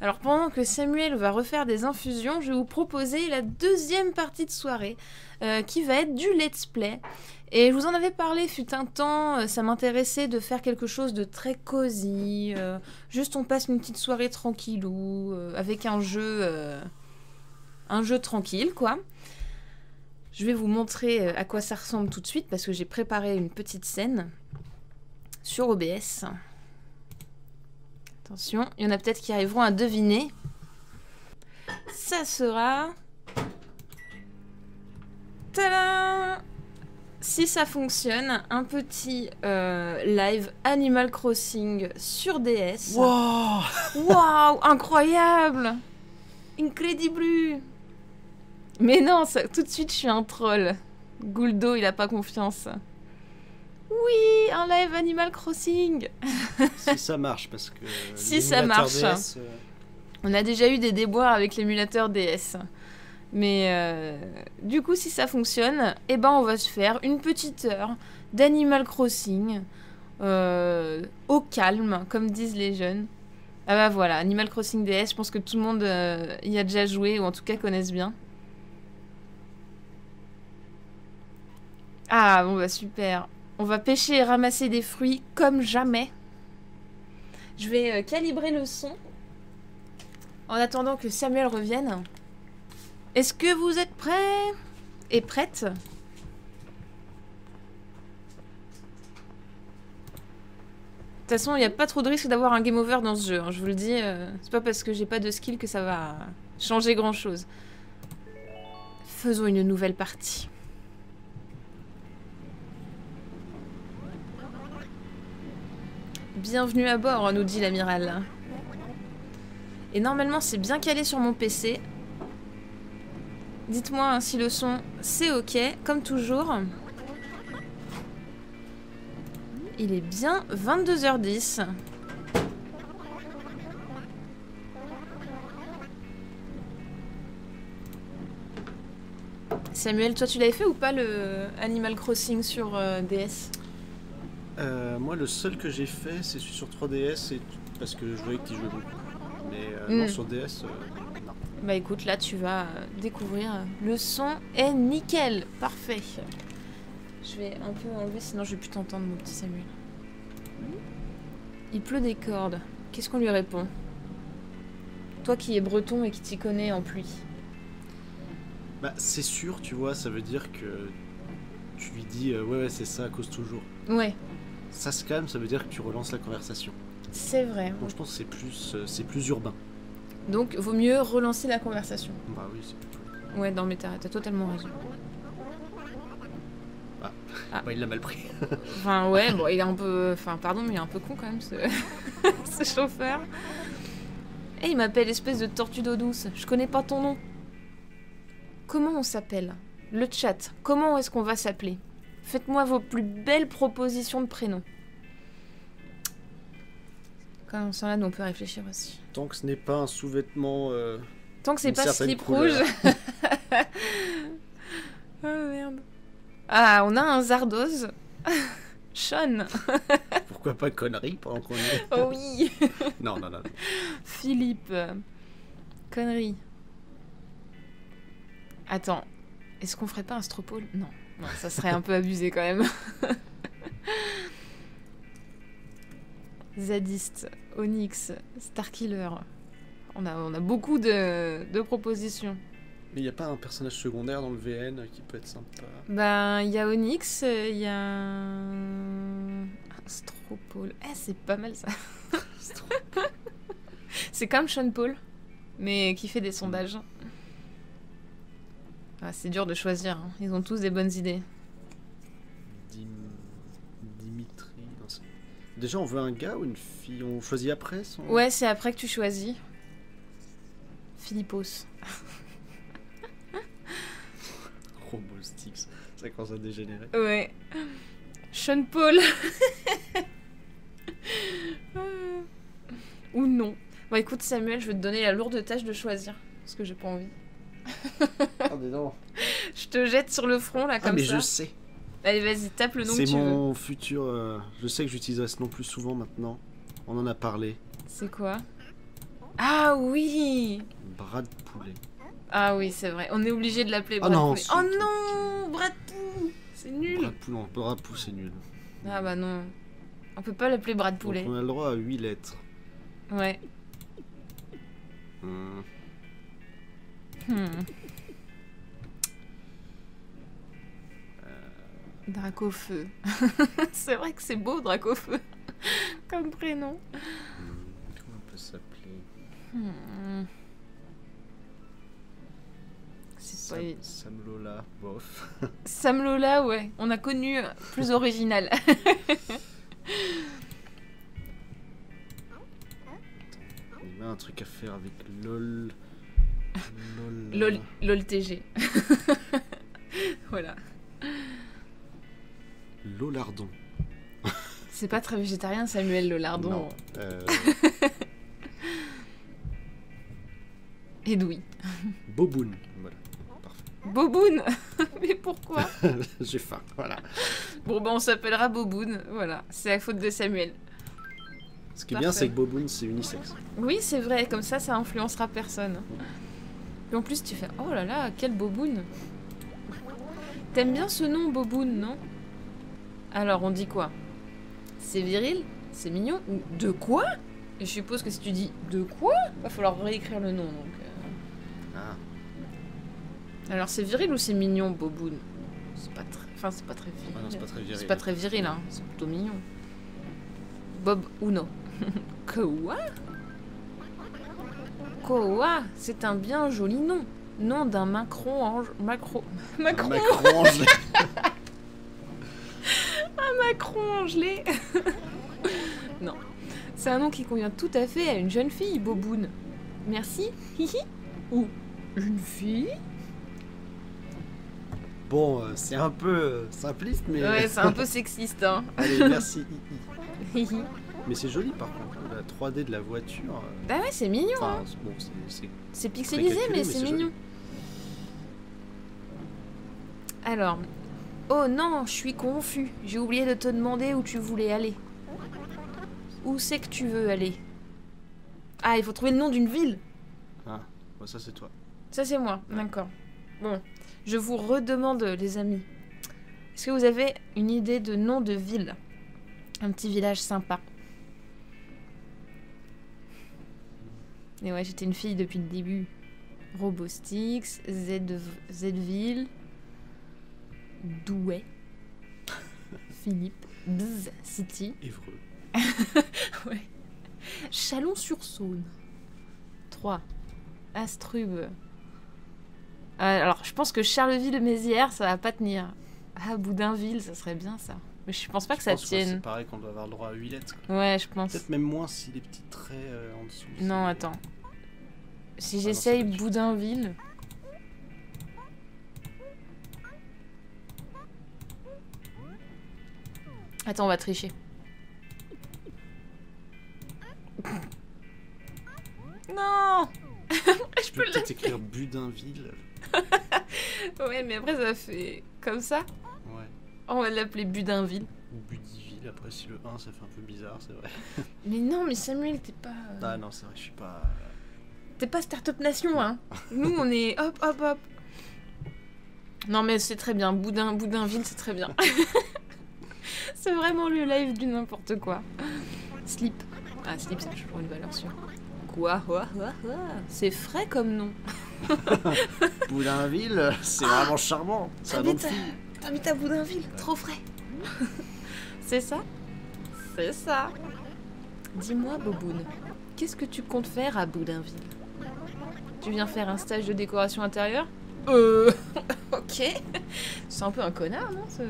Alors pendant que Samuel va refaire des infusions, je vais vous proposer la deuxième partie de soirée qui va être du let's play. Et je vous en avais parlé fut un temps, ça m'intéressait de faire quelque chose de très cosy, juste on passe une petite soirée tranquillou, avec un jeu tranquille quoi. Je vais vous montrer à quoi ça ressemble tout de suite parce que j'ai préparé une petite scène sur OBS. Attention, il y en a peut-être qui arriveront à deviner. Ça sera... Tadam! Si ça fonctionne, un petit live Animal Crossing sur DS. Wow! Waouh, incroyable! Incredible! Mais non, ça, tout de suite, je suis un troll. Gouldo, il a pas confiance. Oui, un live Animal Crossing. Si ça marche, parce que... Si ça marche. DS, On a déjà eu des déboires avec l'émulateur DS. Mais du coup, si ça fonctionne, eh ben, on va se faire une petite heure d'Animal Crossing au calme, comme disent les jeunes. Ah bah voilà, Animal Crossing DS, je pense que tout le monde y a déjà joué, ou en tout cas connaissent bien. Ah bon bah super. On va pêcher et ramasser des fruits comme jamais. Je vais calibrer le son en attendant que Samuel revienne. Est-ce que vous êtes prêts et prêtes? De toute façon, il n'y a pas trop de risque d'avoir un game over dans ce jeu. Hein, je vous le dis, c'est pas parce que j'ai pas de skill que ça va changer grand chose. Faisons une nouvelle partie. Bienvenue à bord, nous dit l'amiral. Et normalement, c'est bien calé sur mon PC. Dites-moi hein, si le son, c'est ok, comme toujours. Il est bien 22h10. Samuel, toi, tu l'avais fait ou pas, le Animal Crossing sur DS? moi, le seul que j'ai fait, c'est celui sur 3DS, et parce que je voyais que tu jouais beaucoup. Mais non, sur DS, non. Bah écoute, là, tu vas découvrir. Le son est nickel, parfait. Je vais un peu enlever, sinon je vais plus t'entendre, mon petit Samuel. Il pleut des cordes. Qu'est-ce qu'on lui répond? Toi qui es breton et qui t'y connais en pluie. Bah, c'est sûr, tu vois, ça veut dire que tu lui dis ouais, c'est ça, cause toujours. Ouais. Ça se calme, ça veut dire que tu relances la conversation. C'est vrai. Donc je pense que c'est plus urbain. Donc, vaut mieux relancer la conversation. Bah oui, c'est plus... Ouais, non, mais t'as totalement raison. Ah. Bah, il l'a mal pris. Enfin, ouais, bon, il est un peu... Enfin, pardon, mais il est un peu con quand même, ce, ce chauffeur. Et il m'appelle espèce de tortue d'eau douce. Je connais pas ton nom. Comment on s'appelle? Le chat, comment est-ce qu'on va s'appeler? Faites-moi vos plus belles propositions de prénoms. Comme ça, là, nous, on peut réfléchir aussi. Tant que ce n'est pas un sous-vêtement... Tant que c'est pas slip rouge. Oh merde. Ah, on a un Zardoz. Sean. Pourquoi pas connerie pendant qu'on est... Oh oui. Non. Philippe. Connerie. Attends. Est-ce qu'on ferait pas un stropole? Non. Non, ça serait un peu abusé quand même. Zadiste, Onyx, Starkiller. On a beaucoup de propositions. Mais il n'y a pas un personnage secondaire dans le VN qui peut être sympa? Ben, il y a Onyx, il y a un Stropole. Eh, c'est pas mal ça. C'est comme Sean Paul, mais qui fait des sondages. Ah, c'est dur de choisir, hein. Ils ont tous des bonnes idées. Dimitri... Non, déjà, on veut un gars ou une fille? On choisit après son... Ouais, c'est après que tu choisis. Philippos. Robo Sticks, ça commence à dégénérer. Ouais. Sean Paul. Ou non. Bon, écoute, Samuel, je vais te donner la lourde tâche de choisir. Parce que j'ai pas envie. Ah, mais non. Je te jette sur le front, là, comme ça. Ah, mais je sais. Allez, vas-y, tape le nom que tu C'est veux. mon futur... je sais que j'utiliserai ce nom plus souvent maintenant. On en a parlé. C'est quoi? Ah oui. Bras de poulet. Ah oui, c'est vrai. On est obligé de l'appeler Ah bras de non, poulet. c'est- Oh non, bras de pou. C'est nul. Bras de poulet, non, bras de poulet, c'est nul. Ah bah non. On peut pas l'appeler bras de poulet. Donc on a le droit à 8 lettres. Ouais. Hmm. Dracofeu. C'est vrai que c'est beau, Dracofeu. Comme prénom. Comment on peut s'appeler? C'est pas... Sam Lola, bof. Sam Lola, ouais. On a connu plus original. Il y a un truc à faire avec LOL. LOL TG. Voilà. Lolardon. C'est pas très végétarien, Samuel Lolardon. Non. Edoui. Boboun. Voilà. Parfait. Boboun. Mais pourquoi? J'ai faim. Voilà. Bon, ben on s'appellera Boboun. Voilà. C'est la faute de Samuel. Ce qui est bien, c'est que Boboun, c'est unisexe. Oui, c'est vrai. Comme ça influencera personne. Et en plus, tu fais oh là là, quel Boboun. T'aimes bien ce nom, Boboun, non? Alors, on dit quoi? C'est viril? C'est mignon? Ou de quoi? Et je suppose que si tu dis de quoi, va falloir réécrire le nom. Donc, Ah. Alors, c'est viril ou c'est mignon, Boboun? C'est pas très... Enfin, c'est pas très viril. Ah non, c'est pas très viril. C'est pas très viril, hein. C'est plutôt mignon. Bob Uno. Quoi? Koa, c'est un bien joli nom. Nom d'un macron-ange... Macron... Macron... Macron-ange. Macron-angelé. Non. C'est un nom qui convient tout à fait à une jeune fille, Boboun. Merci, hihi. Ou une fille? Bon, c'est un peu simpliste, mais... Ouais, c'est un peu sexiste, hein. Allez, merci, Hihi. Mais c'est joli, par contre. La 3D de la voiture... Bah ouais, c'est mignon, hein. Enfin, bon, c'est... C'est pixelisé, calculé, mais c'est joli. mignon. Alors... Oh non, je suis confus. J'ai oublié de te demander où tu voulais aller. Où c'est que tu veux aller? Ah, il faut trouver le nom d'une ville. Ah, bon, ça c'est toi. Ça, c'est moi. D'accord. Bon, je vous redemande, les amis. Est-ce que vous avez une idée de nom de ville? Un petit village sympa. Et ouais, j'étais une fille depuis le début. Robostix, Zville, Douai, Philippe, Bzz City. Évreux. Ouais. Chalon-sur-Saône. 3. Astrube. Alors, je pense que Charleville-Mézières, ça va pas tenir. Ah, Boudinville, ça serait bien ça. Mais je pense pas que ça Je pense que tienne. c'est pareil qu'on doit avoir le droit à 8 lettres. Quoi. Ouais, je pense. Peut-être même moins si les petits traits en dessous. Non, c'est- attends. Si non, j'essaye ça va être- Boudinville. Attends, on va tricher. Non. Je peux peut-être écrire Budinville. Ouais, mais après ça fait comme ça. Ouais. On va l'appeler Budinville. Ou Budiville. Après, si le 1, ça fait un peu bizarre, c'est vrai. Mais non, mais Samuel, t'es pas... Ah non, c'est vrai, je suis pas... T'es pas Startup Nation, hein. Nous, on est hop, hop, hop. Non, mais c'est très bien. Boudinville, c'est très bien. C'est vraiment le live du n'importe quoi. Slip. Ah, Slip, ça a toujours une valeur sûre. Quoi? C'est frais comme nom. Boudinville, c'est vraiment charmant. C'est un nom de T'habites fille. t'habites à Boudinville, trop frais. C'est ça? C'est ça. Dis-moi, Boboun, qu'est-ce que tu comptes faire à Boudinville? Tu viens faire un stage de décoration intérieure? Ok. C'est un peu un connard, non ce...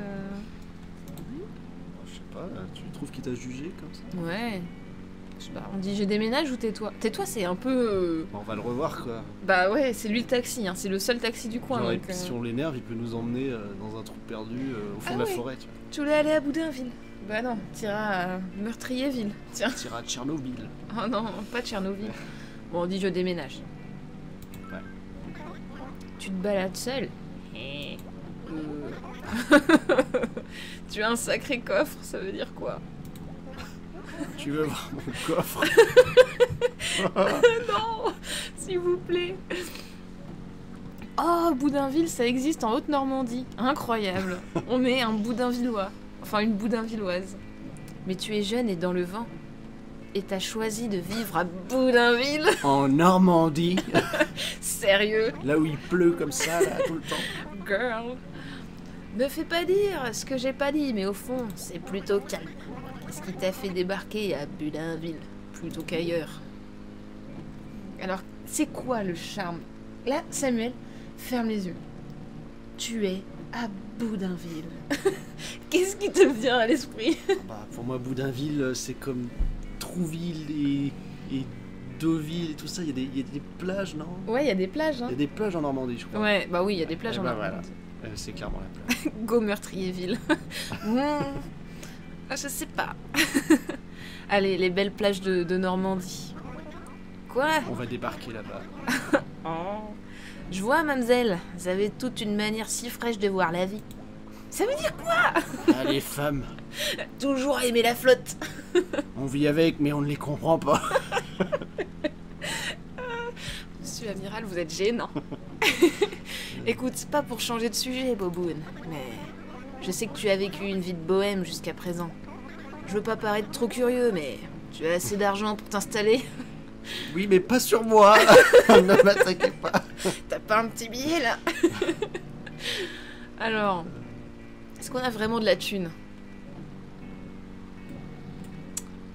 Je sais pas, tu trouves qu'il t'a jugé comme ça? Ouais. Je sais pas, on dit je déménage ou tais-toi? Tais-toi, c'est un peu... On va le revoir, quoi. Bah ouais, c'est lui le taxi, hein. C'est le seul taxi du coin. Genre, et donc, puis, si on l'énerve, il peut nous emmener dans un trou perdu au fond Ah de la ouais. forêt, tu vois. Tu voulais aller à Boudinville? Bah non, t'iras à Meurtrierville. Tiens. On ira à Tchernobyl. Oh non, pas de Tchernobyl. Bon, on dit je déménage. Ouais. Tu te balades seul? Tu as un sacré coffre, ça veut dire quoi? Tu veux voir mon coffre? Non, s'il vous plaît. Oh, Boudinville, ça existe en Haute-Normandie. Incroyable. On est un Boudinvillois. Enfin, une Boudinvilloise. Mais tu es jeune et dans le vent. Et t'as choisi de vivre à Boudinville. En Normandie. Sérieux? Là où il pleut comme ça, là, tout le temps. Girl. Ne fais pas dire ce que j'ai pas dit, mais au fond, c'est plutôt calme. Qu'est-ce qui t'a fait débarquer à Boudinville plutôt qu'ailleurs? Alors, c'est quoi le charme? Là, Samuel, ferme les yeux. Tu es à Boudinville. Qu'est-ce qui te vient à l'esprit? Bah, pour moi, Boudinville, c'est comme Trouville et Deauville et tout ça. Il y a des plages, non? Ouais, il y a des plages, hein. Il y a des plages en Normandie, je crois. Ouais, bah oui, il y a des plages Eh en ben Normandie. voilà. C'est clairement la plage. Go Meurtrierville. Ah, je sais pas. Allez, les belles plages de Normandie. Quoi? On va débarquer là-bas. Oh. Je vois, mademoiselle, vous avez toute une manière si fraîche de voir la vie. Ça veut dire quoi? Ah, les femmes, Toujours aimer la flotte. on vit avec, mais on ne les comprend pas. Monsieur l'amiral, vous êtes gênant. Écoute, c'est pas pour changer de sujet, Boboun, mais je sais que tu as vécu une vie de bohème jusqu'à présent. Je veux pas paraître trop curieux, mais tu as assez d'argent pour t'installer? Oui, mais pas sur moi. Ne m'attaquez pas. T'as pas un petit billet, là? Alors, est-ce qu'on a vraiment de la thune?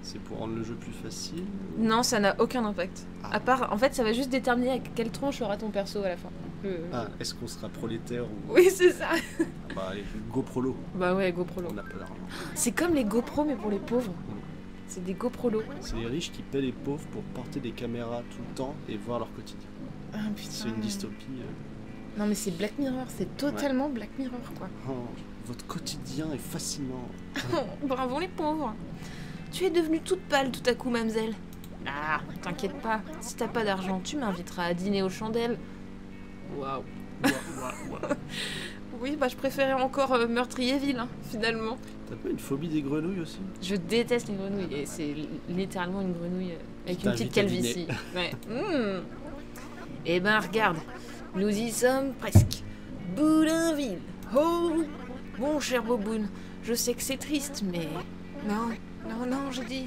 C'est pour rendre le jeu plus facile. Non, ça n'a aucun impact. Ah. À part, en fait, ça va juste déterminer à quelle tronche aura ton perso à la fin. Ah, est-ce qu'on sera prolétaire ou... Oui, c'est ça. Ah bah, allez, GoProlo. Bah ouais, GoProlo. On n'a pas d'argent. C'est comme les GoPro, mais pour les pauvres. C'est des GoProlos. C'est les riches qui paient les pauvres pour porter des caméras tout le temps et voir leur quotidien. Ah putain. C'est une dystopie. Non mais c'est Black Mirror, c'est totalement Black Mirror quoi. Oh, votre quotidien est fascinant. Bravo les pauvres. Tu es devenue toute pâle tout à coup, mademoiselle. Ah, t'inquiète pas, si t'as pas d'argent, tu m'inviteras à dîner aux chandelles. Waouh. Oui, bah je préférais encore Meurtrierville, hein, finalement. T'as pas une phobie des grenouilles aussi? Je déteste les grenouilles, et c'est littéralement une grenouille avec Qui une petite t'invite à calvitie. Ouais. Eh ben regarde, nous y sommes presque. Boudinville. Oh, mon cher Boboun, je sais que c'est triste, mais... Non, je dis...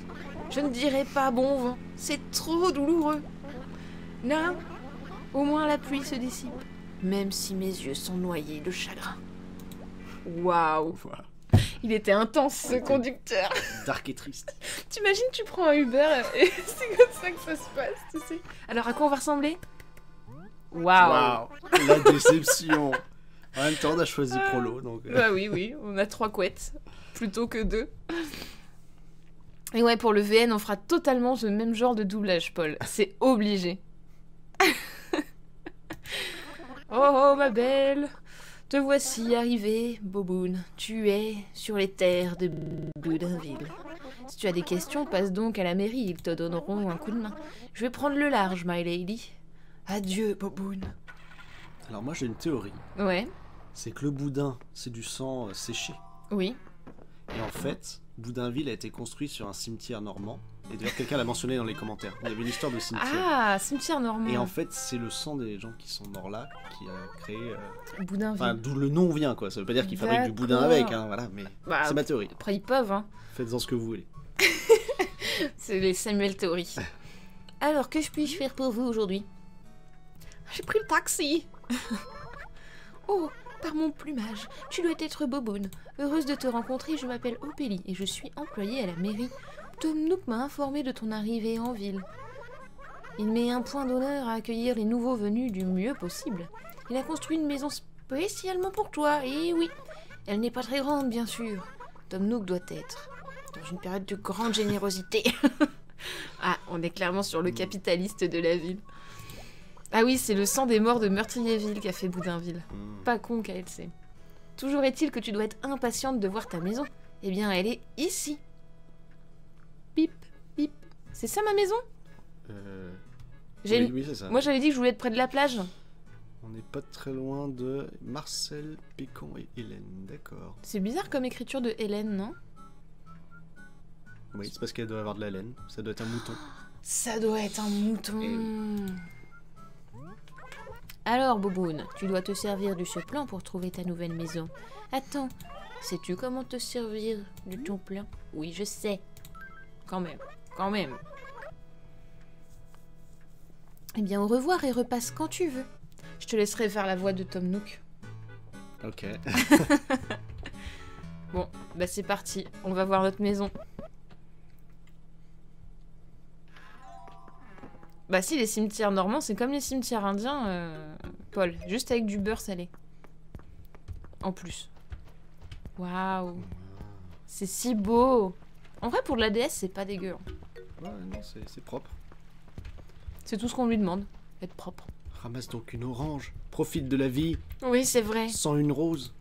Je ne dirai pas bon vent, c'est trop douloureux. Non, au moins la pluie se dissipe, même si mes yeux sont noyés de chagrin. Waouh, Voilà. il était intense ce conducteur. Dark et triste. T'imagines, tu prends un Uber et c'est comme ça que ça se passe, tu sais. Alors à quoi on va ressembler? Waouh. La déception. En même temps, on a choisi Prolo, donc... Bah oui, on a 3 couettes, plutôt que 2. Et ouais, pour le VN, on fera totalement ce même genre de doublage, Paul. C'est obligé. Oh, ma belle, te voici arrivée, Boboun. Tu es sur les terres de Boudinville. Si tu as des questions, passe donc à la mairie, ils te donneront un coup de main. Je vais prendre le large, my lady. Adieu, Boboun. Alors moi, j'ai une théorie. Ouais, C'est que le boudin, c'est du sang séché. oui. Et en fait, Boudinville a été construit sur un cimetière normand. Et d'ailleurs, quelqu'un l'a mentionné dans les commentaires. Il y avait une histoire de cimetière. Ah, cimetière normand. Et en fait, c'est le sang des gens qui sont morts là qui a créé... Boudinville. Enfin, d'où le nom vient, quoi. Ça veut pas dire qu'ils fabriquent du boudin D'accord. avec, hein, voilà. Mais Bah, c'est ma théorie. Après, ils peuvent, hein. Faites-en ce que vous voulez. C'est les Samuel Théorie. Alors, que puis-je faire pour vous aujourd'hui? J'ai pris le taxi. Oh, par mon plumage, tu dois être Boboun. Heureuse de te rencontrer, je m'appelle Opélie et je suis employée à la mairie. Tom Nook m'a informé de ton arrivée en ville. Il met un point d'honneur à accueillir les nouveaux venus du mieux possible. Il a construit une maison spécialement pour toi, et oui, elle n'est pas très grande, bien sûr. Tom Nook doit être dans une période de grande générosité. Ah, on est clairement sur le capitaliste de la ville. Ah oui, c'est le sang des morts de Meurtrierville qu'a fait Boudinville. Pas con, KLC. Toujours est-il que tu dois être impatiente de voir ta maison. Eh bien, elle est ici. Pip, pip. C'est ça ma maison? J'ai- Oui, c'est ça. Moi, j'avais dit que je voulais être près de la plage. On n'est pas très loin de Marcel, Pécan et Hélène, d'accord. C'est bizarre comme écriture de Hélène, non? Oui, c'est parce qu'elle doit avoir de la laine. Ça doit être un mouton. Ça doit être un mouton. Eh Alors, Boboun, tu dois te servir de ce plan pour trouver ta nouvelle maison. Attends, sais-tu comment te servir de ton plan? Oui, je sais. Quand même, quand même. Eh bien, au revoir et repasse quand tu veux. Je te laisserai faire la voix de Tom Nook. Ok. Bon, bah c'est parti. On va voir notre maison. Bah si, les cimetières normands, c'est comme les cimetières indiens, Paul. Juste avec du beurre salé. En plus. Waouh. C'est si beau. En vrai, pour de la déesse, c'est pas dégueu. Ouais, non, c'est propre. C'est tout ce qu'on lui demande. Être propre. Ramasse donc une orange. Profite de la vie. Oui, c'est vrai. Sans une rose.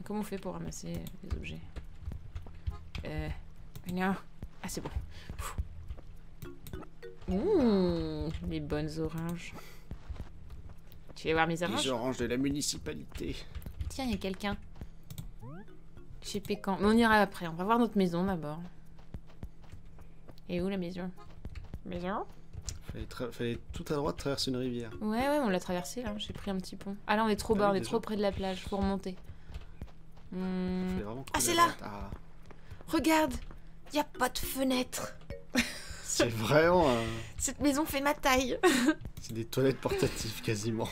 Comment on fait pour ramasser les objets? Non. Ah, c'est bon. Les bonnes oranges. Tu veux voir mes oranges? Les oranges de la municipalité. Tiens, il y a quelqu'un. Chez Pécan. Mais on ira après. On va voir notre maison d'abord. Et où la maison? Maison? Fallait tout à droite traverser une rivière. Ouais, on l'a traversé là. J'ai pris un petit pont. Ah là, on est trop bas, on est trop près de la plage. Faut remonter. Ah, c'est là! Ah. Regarde! Y a pas de fenêtre! C'est vraiment un... Cette maison fait ma taille! C'est des toilettes portatives quasiment.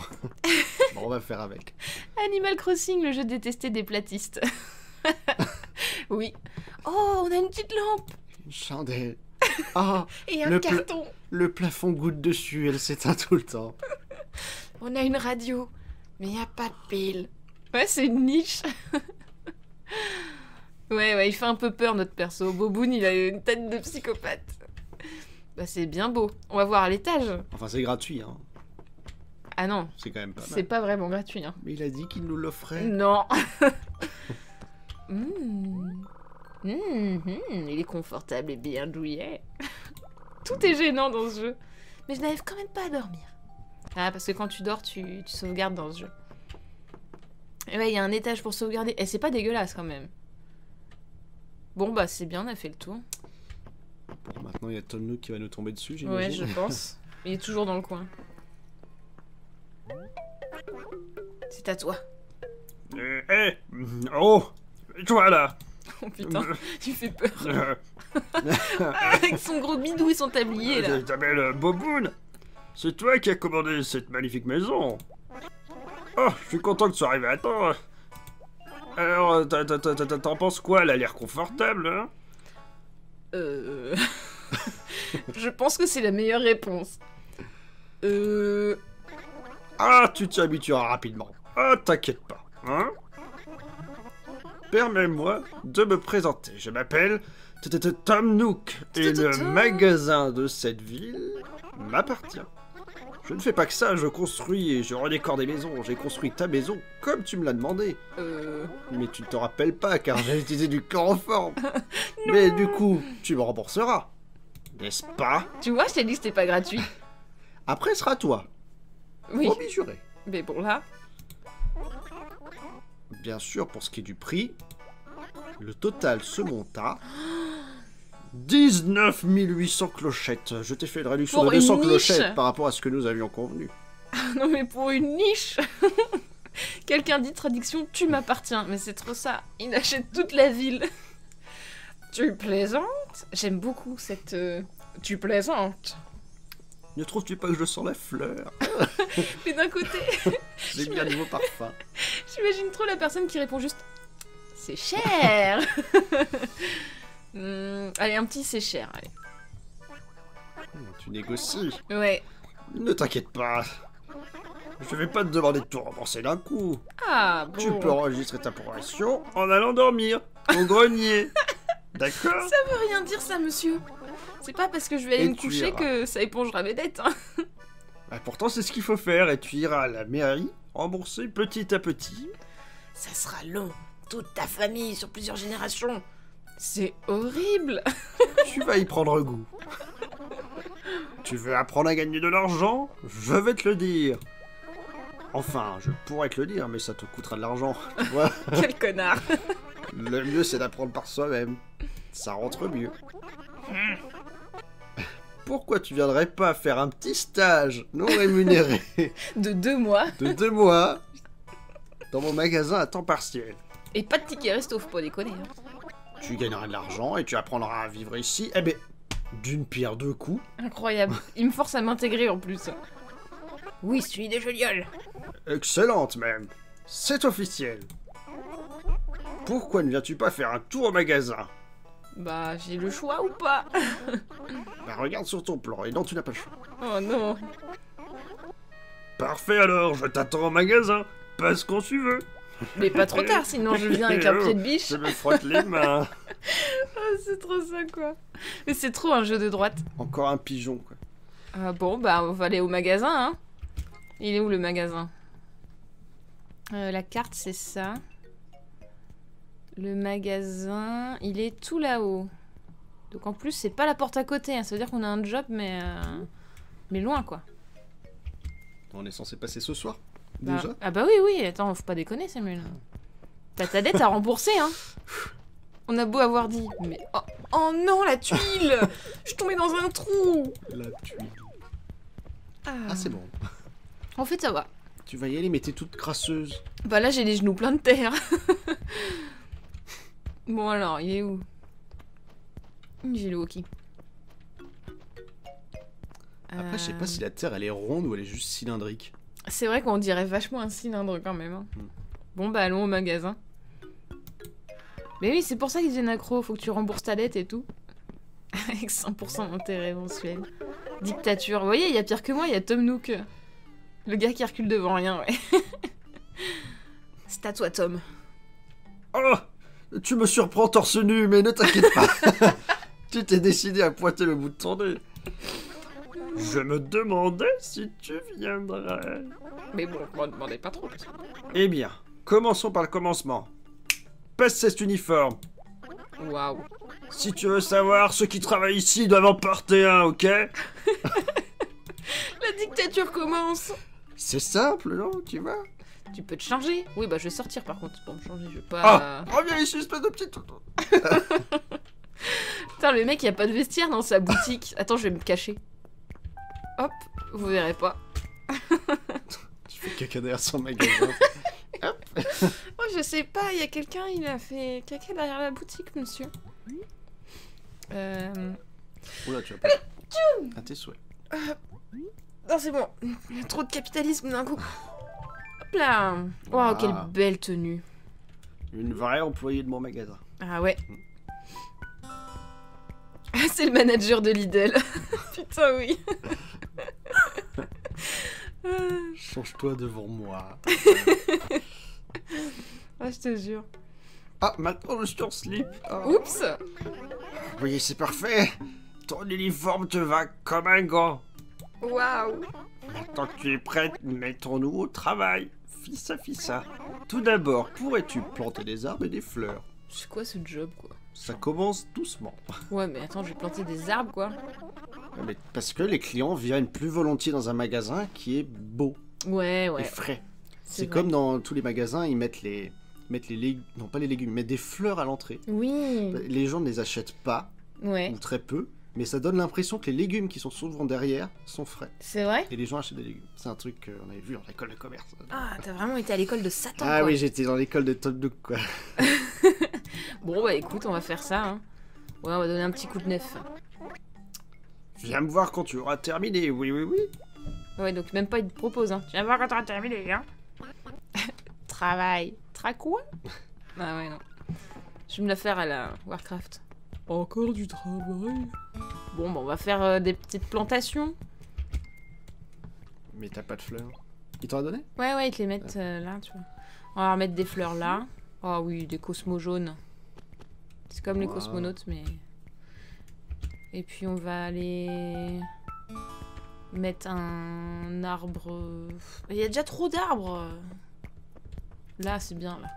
Bon, on va faire avec. Animal Crossing, le jeu détesté des platistes. Oui. Oh, on a une petite lampe! Une chandelle. Ah! Et un carton! Le plafond goutte dessus, elle s'éteint tout le temps. On a une radio, mais y a pas de pile. Ouais, c'est une niche. Ouais, il fait un peu peur notre perso. Boboun, il a une tête de psychopathe. Bah, c'est bien beau. On va voir à l'étage. Enfin, c'est gratuit, hein. Ah non. C'est quand même pas mal. C'est pas vraiment gratuit, hein. Mais il a dit qu'il nous l'offrait. Non. Il est confortable et bien douillet. Tout est gênant dans ce jeu. Mais je n'arrive quand même pas à dormir. Ah, parce que quand tu dors, tu sauvegardes dans ce jeu. Et ouais, il y a un étage pour sauvegarder. Et c'est pas dégueulasse quand même. Bon, bah c'est bien, on a fait le tour. Bon, maintenant il y a Tom Nook qui va nous tomber dessus, j'imagine. Ouais, je pense. Il est toujours dans le coin. C'est à toi. Oh, toi là. Oh putain, il fait peur. Avec son gros bidou et son tablier là. Je t'appelle Boboun. C'est toi qui as commandé cette magnifique maison. Oh, je suis content que tu sois arrivé à temps. Alors, t'en penses quoi? Elle a l'air confortable, hein? Je pense que c'est la meilleure réponse. Ah, tu t'y habitueras rapidement. Ah, t'inquiète pas, hein? Permets-moi de me présenter. Je m'appelle Tom Nook et le magasin de cette ville m'appartient. Je ne fais pas que ça, je construis et je redécore des maisons. J'ai construit ta maison comme tu me l'as demandé. Mais tu ne te rappelles pas car j'ai utilisé du chloroforme. Mais du coup, tu me rembourseras. N'est-ce pas? Tu vois, je t'ai dit que c'était pas gratuit. Après, ce sera toi. Oui. Promis juré. Mais bon là... Bien sûr, pour ce qui est du prix, le total se monte à 19 800 clochettes. Je t'ai fait une réduction de 200 clochettes par rapport à ce que nous avions convenu. Non mais pour une niche. Quelqu'un dit traduction, tu m'appartiens. Mais c'est trop ça, il achète toute la ville. Tu plaisantes? J'aime beaucoup cette... Tu plaisantes? Ne trouves-tu pas que je sens la fleur? Mais d'un côté... J'ai mis un nouveau parfum. J'imagine trop la personne qui répond juste... C'est cher. Allez, un petit c'est cher, allez. Tu négocies. Ouais. Ne t'inquiète pas. Je vais pas te demander de tout rembourser d'un coup. Ah, bon. Tu peux enregistrer ta progression en allant dormir au grenier. D'accord? Ça veut rien dire ça, monsieur. C'est pas parce que je vais aller me coucher iras. que ça épongera mes dettes. Hein. Bah, pourtant, c'est ce qu'il faut faire et tu iras à la mairie rembourser petit à petit. Ça sera long. Toute ta famille sur plusieurs générations. C'est horrible. Tu vas y prendre goût. Tu veux apprendre à gagner de l'argent? Je vais te le dire. Enfin, je pourrais te le dire, mais ça te coûtera de l'argent, tu vois. Quel connard. Le mieux, c'est d'apprendre par soi-même. Ça rentre mieux. Pourquoi tu viendrais pas faire un petit stage non rémunéré De 2 mois. de 2 mois dans mon magasin à temps partiel? Et pas de ticket resto, faut pas déconner. Hein. Tu gagneras de l'argent et tu apprendras à vivre ici. Eh ben, d'une pierre deux coups. Incroyable. Il me force à m'intégrer en plus. Oui, celui des Jolioles. Excellente même. C'est officiel. Pourquoi ne viens-tu pas faire un tour au magasin? Bah, j'ai le choix ou pas? Bah regarde sur ton plan, et non, tu n'as pas le choix. Oh non. Parfait alors, je t'attends au magasin. Passe quand tu veux. Mais pas trop tard, sinon je viens avec un pied de biche. Je me frotte les mains. Oh, c'est trop ça, quoi. Mais c'est trop un jeu de droite. Encore un pigeon, quoi. Ah bon, bah, on va aller au magasin, hein. Il est où, le magasin? La carte, c'est ça. Le magasin, il est tout là-haut. Donc en plus, c'est pas la porte à côté. Hein. Ça veut dire qu'on a un job, mais loin, quoi. On est censé passer ce soir, Bah, déjà. ah bah oui, oui. Attends, faut pas déconner, Samuel. T'as ta dette à rembourser, hein. On a beau avoir dit, mais... Oh non, la tuile. Je suis tombée dans un trou. La tuile. Ah, Ah, c'est bon. En fait, ça va. Tu vas y aller, mais t'es toute crasseuse. Bah là, j'ai les genoux pleins de terre. Bon alors, il est où? J'ai le hockey. Après, je sais pas si la Terre, elle est ronde ou elle est juste cylindrique. C'est vrai qu'on dirait vachement un cylindre quand même. Hein. Bon bah allons au magasin. Mais oui, c'est pour ça qu'ils deviennent accro. Faut que tu rembourses ta dette et tout. Avec 100% d'intérêt mensuel. Dictature. Vous voyez, il y a pire que moi, il y a Tom Nook. Le gars qui recule devant rien, ouais. C'est à toi, Tom. Oh! Tu me surprends torse nu, mais ne t'inquiète pas. Tu t'es décidé à pointer le bout de ton nez. Je me demandais si tu viendrais. Mais bon, on ne demandait pas trop. Eh bien, commençons par le commencement. Passe cet uniforme. Waouh. Si tu veux savoir, ceux qui travaillent ici doivent en porter un, ok? La dictature commence. C'est simple, non? Tu vois? Tu peux te changer? Oui, bah je vais sortir par contre pour me changer. Je vais pas. Ah! Reviens ici, espèce de petit tonton. Putain, le mec, il a pas de vestiaire dans sa boutique. Attends, je vais me cacher. Hop, vous verrez pas. Tu fais caca derrière son magasin. Oh, je sais pas, il y a quelqu'un, il a fait caca derrière la boutique, monsieur. Oula, tu vas pas. À tes souhaits. Non, c'est bon. Il y a trop de capitalisme d'un coup. Hop là. Oh, Wow. quelle belle tenue. Une vraie employée de mon magasin. Ah ouais. C'est le manager de Lidl. Putain, oui. Change-toi devant moi. Ah, je te jure. Ah, maintenant je suis en slip. Ah. Oups. Oui, c'est parfait. Ton uniforme te va comme un gant. Waouh. Maintenant que tu es prête, mettons-nous au travail. Fissa, fissa. Tout d'abord, pourrais-tu planter des arbres et des fleurs? C'est quoi ce job, quoi? Ça commence doucement. Ouais, mais attends, je vais planter des arbres, quoi. Mais parce que les clients viennent plus volontiers dans un magasin qui est beau Ouais, et ouais. frais. C'est vrai. comme dans tous les magasins, ils mettent les légumes, non pas les légumes, ils mettent des fleurs à l'entrée. Oui. Les gens ne les achètent pas, Ouais. ou très peu, mais ça donne l'impression que les légumes qui sont souvent derrière sont frais. C'est vrai? Et les gens achètent des légumes. C'est un truc qu'on avait vu en école de commerce. Ah, t'as vraiment été à l'école de Satan, Ah quoi. oui, j'étais dans l'école de Tom Nook, quoi. Bon, bah écoute, on va faire ça, hein. Ouais, on va donner un petit coup de neuf. Viens me voir quand tu auras terminé, oui, oui, oui. Ouais, donc même pas, il te propose, hein. Tu viens voir quand t'auras terminé, hein. Travail. Quoi? Ah ouais, non. Je vais me la faire à la Warcraft. Encore du travail. Bon, bah on va faire des petites plantations. Mais t'as pas de fleurs. Il t'en a donné? Ouais, ils te les mettent là, tu vois. On va remettre des fleurs là. Ah oui, des cosmos jaunes. C'est comme les Wow. cosmonautes, mais... Et puis on va aller... mettre un arbre... Il y a déjà trop d'arbres. Là, c'est bien, là.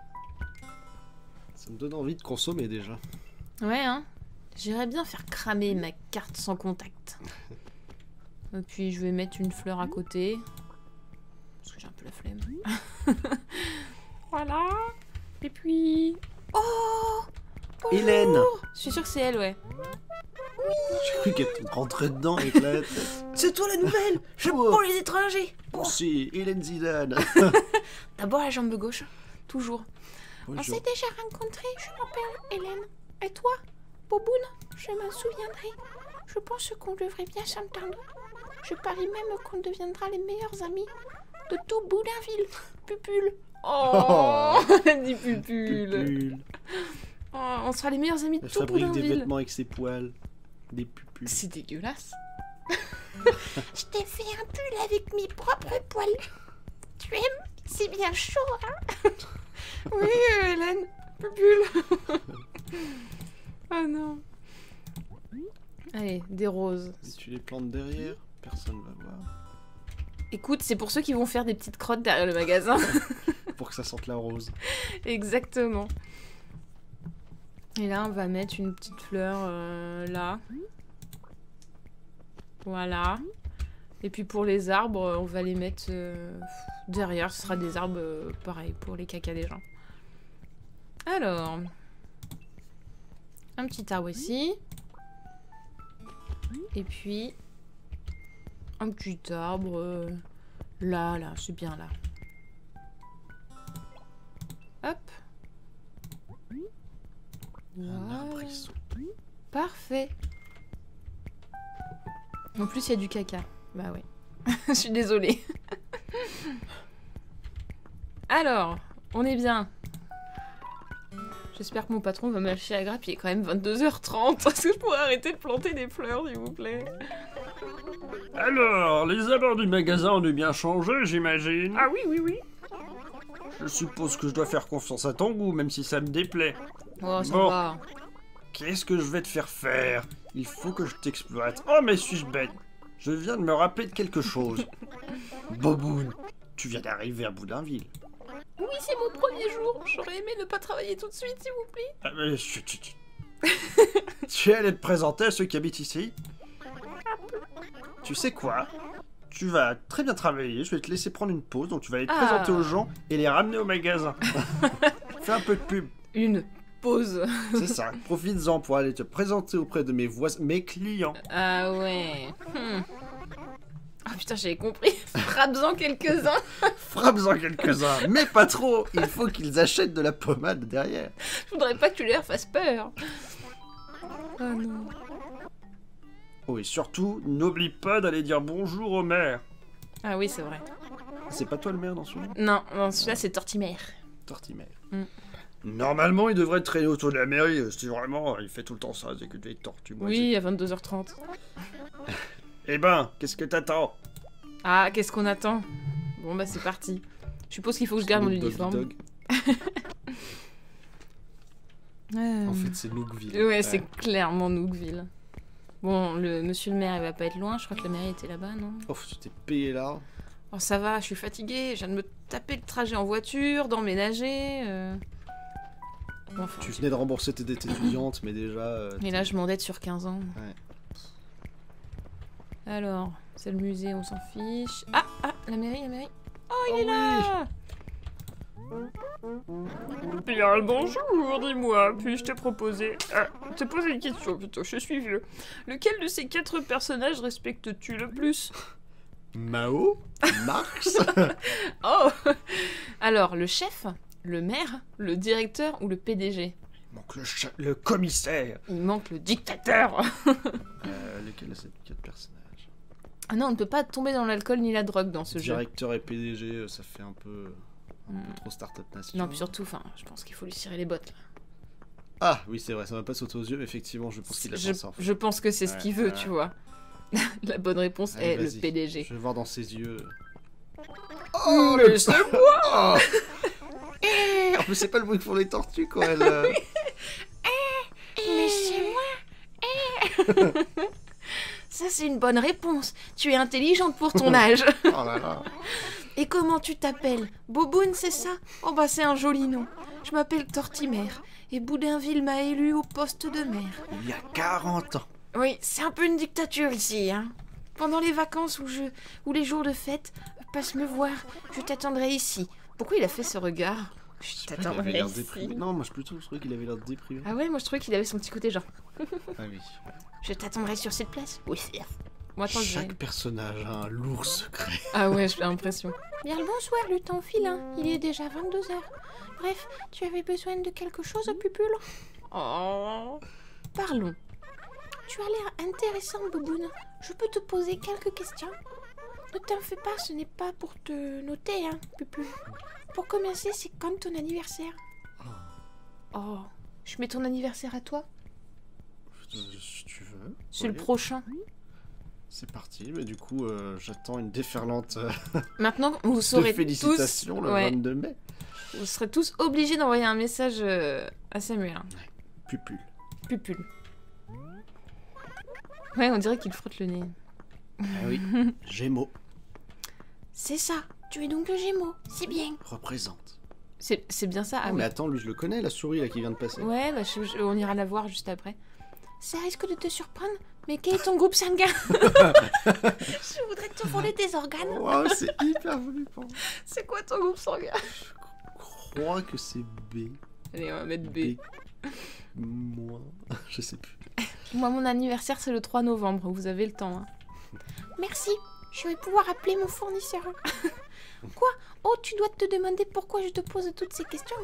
Ça me donne envie de consommer déjà. Ouais, hein. J'irais bien faire cramer ma carte sans contact. Et puis je vais mettre une fleur à côté. Parce que j'ai un peu la flemme. Voilà. Et puis... Oh, Oh, Hélène. je suis sûre que c'est elle, ouais. J'ai cru qu'elle rentrait dedans avec la tête. C'est toi la nouvelle. Je Oh. prends les étrangers. Oh. Si, Hélène Zidane. D'abord la jambe gauche, toujours. On Bonjour. s'est déjà rencontrés, je m'appelle Hélène. Et toi, Boboun? Je m'en souviendrai. Je pense qu'on devrait bien s'entendre. Je parie même qu'on deviendra les meilleurs amis de tout Boudinville. Pupule. Oh, elle dit pupule. Pupule. Oh, on sera les meilleurs amis de Elle tout fabrique des Boudinville. vêtements avec ses poils. Des pupules. C'est dégueulasse. Je t'ai fait un pull avec mes propres poils. Tu aimes? C'est bien chaud, hein? Oui, Hélène, pupule. Oh non. Allez, des roses. Et tu les plantes derrière, personne va voir. Écoute, c'est pour ceux qui vont faire des petites crottes derrière le magasin. Pour que ça sente la rose. Exactement. Et là, on va mettre une petite fleur là. Voilà. Et puis pour les arbres, on va les mettre derrière. Ce sera des arbres pareil pour les cacas des gens. Alors. Un petit arbre ici. Et puis. Un petit arbre là, c'est bien là. Hop. Un Voilà. arbrisseau. Parfait. En plus, il y a du caca. Bah ouais. Je suis désolée. Alors, on est bien. J'espère que mon patron va me lâcher la grappe. Il est quand même 22h30. Est-ce que je pourrais arrêter de planter des fleurs, s'il vous plaît? Alors, les abords du magasin ont dû bien changer, j'imagine. Ah oui, oui, oui. Je suppose que je dois faire confiance à ton goût, même si ça me déplaît. Oh, ça Bon. va. Qu'est-ce que je vais te faire faire? Il faut que je t'exploite. Oh, mais suis-je bête? Je viens de me rappeler de quelque chose. Boboun, tu viens d'arriver à Boudinville. Oui, c'est mon premier jour. J'aurais aimé ne pas travailler tout de suite, s'il vous plaît. Ah, mais tu es allé te présenter à ceux qui habitent ici? Tu sais quoi? Tu vas très bien travailler, je vais te laisser prendre une pause, donc tu vas aller te Ah. présenter aux gens et les ramener au magasin. Fais un peu de pub, Une pause. c'est ça. Profites-en pour aller te présenter auprès de mes voisins, mes clients. Ah ouais. Ah putain, j'avais compris. Frappe-en quelques-uns. Frappe-en quelques-uns, mais pas trop. Il faut qu'ils achètent de la pommade derrière. Je voudrais pas que tu leur fasses peur. Oh non. Oh, et surtout, n'oublie pas d'aller dire bonjour au maire. Ah oui, c'est vrai. C'est pas toi le maire dans celui-là? Non, non, celui-là c'est Tortimère. Tortimère. Normalement, il devrait traîner autour de la mairie. C'est vraiment, il fait tout le temps ça, c'est que des tortues. moi, Oui, à 22h30. c'est- Eh ben, qu'est-ce que t'attends? Ah, qu'est-ce qu'on attend? Bon bah c'est parti. Je suppose qu'il faut que je garde mon Snoop Doggy uniforme. Dog. Euh, En fait, c'est Nookville. Ouais, c'est clairement Nookville. Bon, le monsieur le maire, il va pas être loin. Je crois que la mairie était là-bas, non? Oh, tu t'es payé là. Oh, ça va, je suis fatiguée. Je viens de me taper le trajet en voiture, d'emménager. Bon, enfin, Tu venais de rembourser tes dettes étudiantes, mais déjà. Et là, je m'endette sur 15 ans. Ouais. Alors, c'est le musée, on s'en fiche. Ah, la mairie, la mairie. Oh, il Oh est là! Bien le bonjour, dis-moi, puis-je te poser une question plutôt, je suis vieux. Lequel de ces 4 personnages respectes-tu le plus? Mao, Marx. Oh! Alors, le chef, le maire, le directeur ou le PDG? Il manque le commissaire. Il manque le dictateur! Lequel de ces 4 personnages? Ah non, on ne peut pas tomber dans l'alcool ni la drogue dans ce jeu. Directeur et PDG, ça fait un peu trop Startup Nation. Non, puis surtout, enfin, je pense qu'il faut lui cirer les bottes. Là. Ah, oui, c'est vrai, ça m'a pas sauté aux yeux, mais effectivement, je pense qu'il a pensé en fait. Je pense que c'est ce Ouais, qu'il veut, ouais. tu vois. La bonne réponse Allez, est le vas-y. PDG. Je vais voir dans ses yeux. Oh, Mais c'est Oh. En plus, c'est pas le bruit que font les tortues quand elles. Mais c'est moi. Ça, c'est une bonne réponse. Tu es intelligente pour ton âge. Oh là là. Et comment tu t'appelles? Boboun, c'est ça? Oh bah c'est un joli nom. Je m'appelle Tortimère. Et Boudinville m'a élu au poste de maire. Il y a 40 ans. Oui, c'est un peu une dictature ici, hein. Pendant les vacances ou les jours de fête, passe me voir. Je t'attendrai ici. Pourquoi il a fait ce regard? Je Je sais pas, il t'attendrai avait l'air ici. déprimé. Non, moi je trouvais qu'il avait l'air déprimé. Ah ouais, moi je trouvais qu'il avait son petit côté genre. Ah oui. Je t'attendrai sur cette place. Oui, chef. Moi, attends, je vais- Chaque personnage a un lourd secret. Ah ouais, j'ai l'impression. Bien le bonsoir, le temps file, hein. Il est déjà 22 h. Bref, tu avais besoin de quelque chose, Pupule? Oh. Parlons. Tu as l'air intéressant, Bouboune. Je peux te poser quelques questions? Ne t'en fais pas, ce n'est pas pour te noter, hein, Pupule. Pour commencer, c'est quand ton anniversaire? Oh. Je mets ton anniversaire à toi? Si tu veux. C'est le Oui. prochain. C'est parti, mais du coup, j'attends une déferlante Maintenant, vous de saurez félicitations tous... le ouais, 22 mai. vous serez tous obligés d'envoyer un message à Samuel. Hein. Pupule. Pupule. Ouais, on dirait qu'il frotte le nez. Ah oui, Gémeaux C'est ça. Tu es donc le Gémeaux. C'est bien. représente. C'est bien ça? Ah Ah, oui. mais attends, lui je le connais, la souris là qui vient de passer. Ouais, bah, on ira la voir juste après. Ça risque de te surprendre, mais quel est ton groupe sanguin? Je voudrais te voler tes organes. Wow, c'est hyper flippant. C'est quoi ton groupe sanguin? Je crois que c'est B. Allez, on va mettre B. Moins. Je sais plus. Moi, mon anniversaire, c'est le 3 novembre. Vous avez le temps. Hein. Merci. Je vais pouvoir appeler mon fournisseur. Quoi? Oh, tu dois te demander pourquoi je te pose toutes ces questions.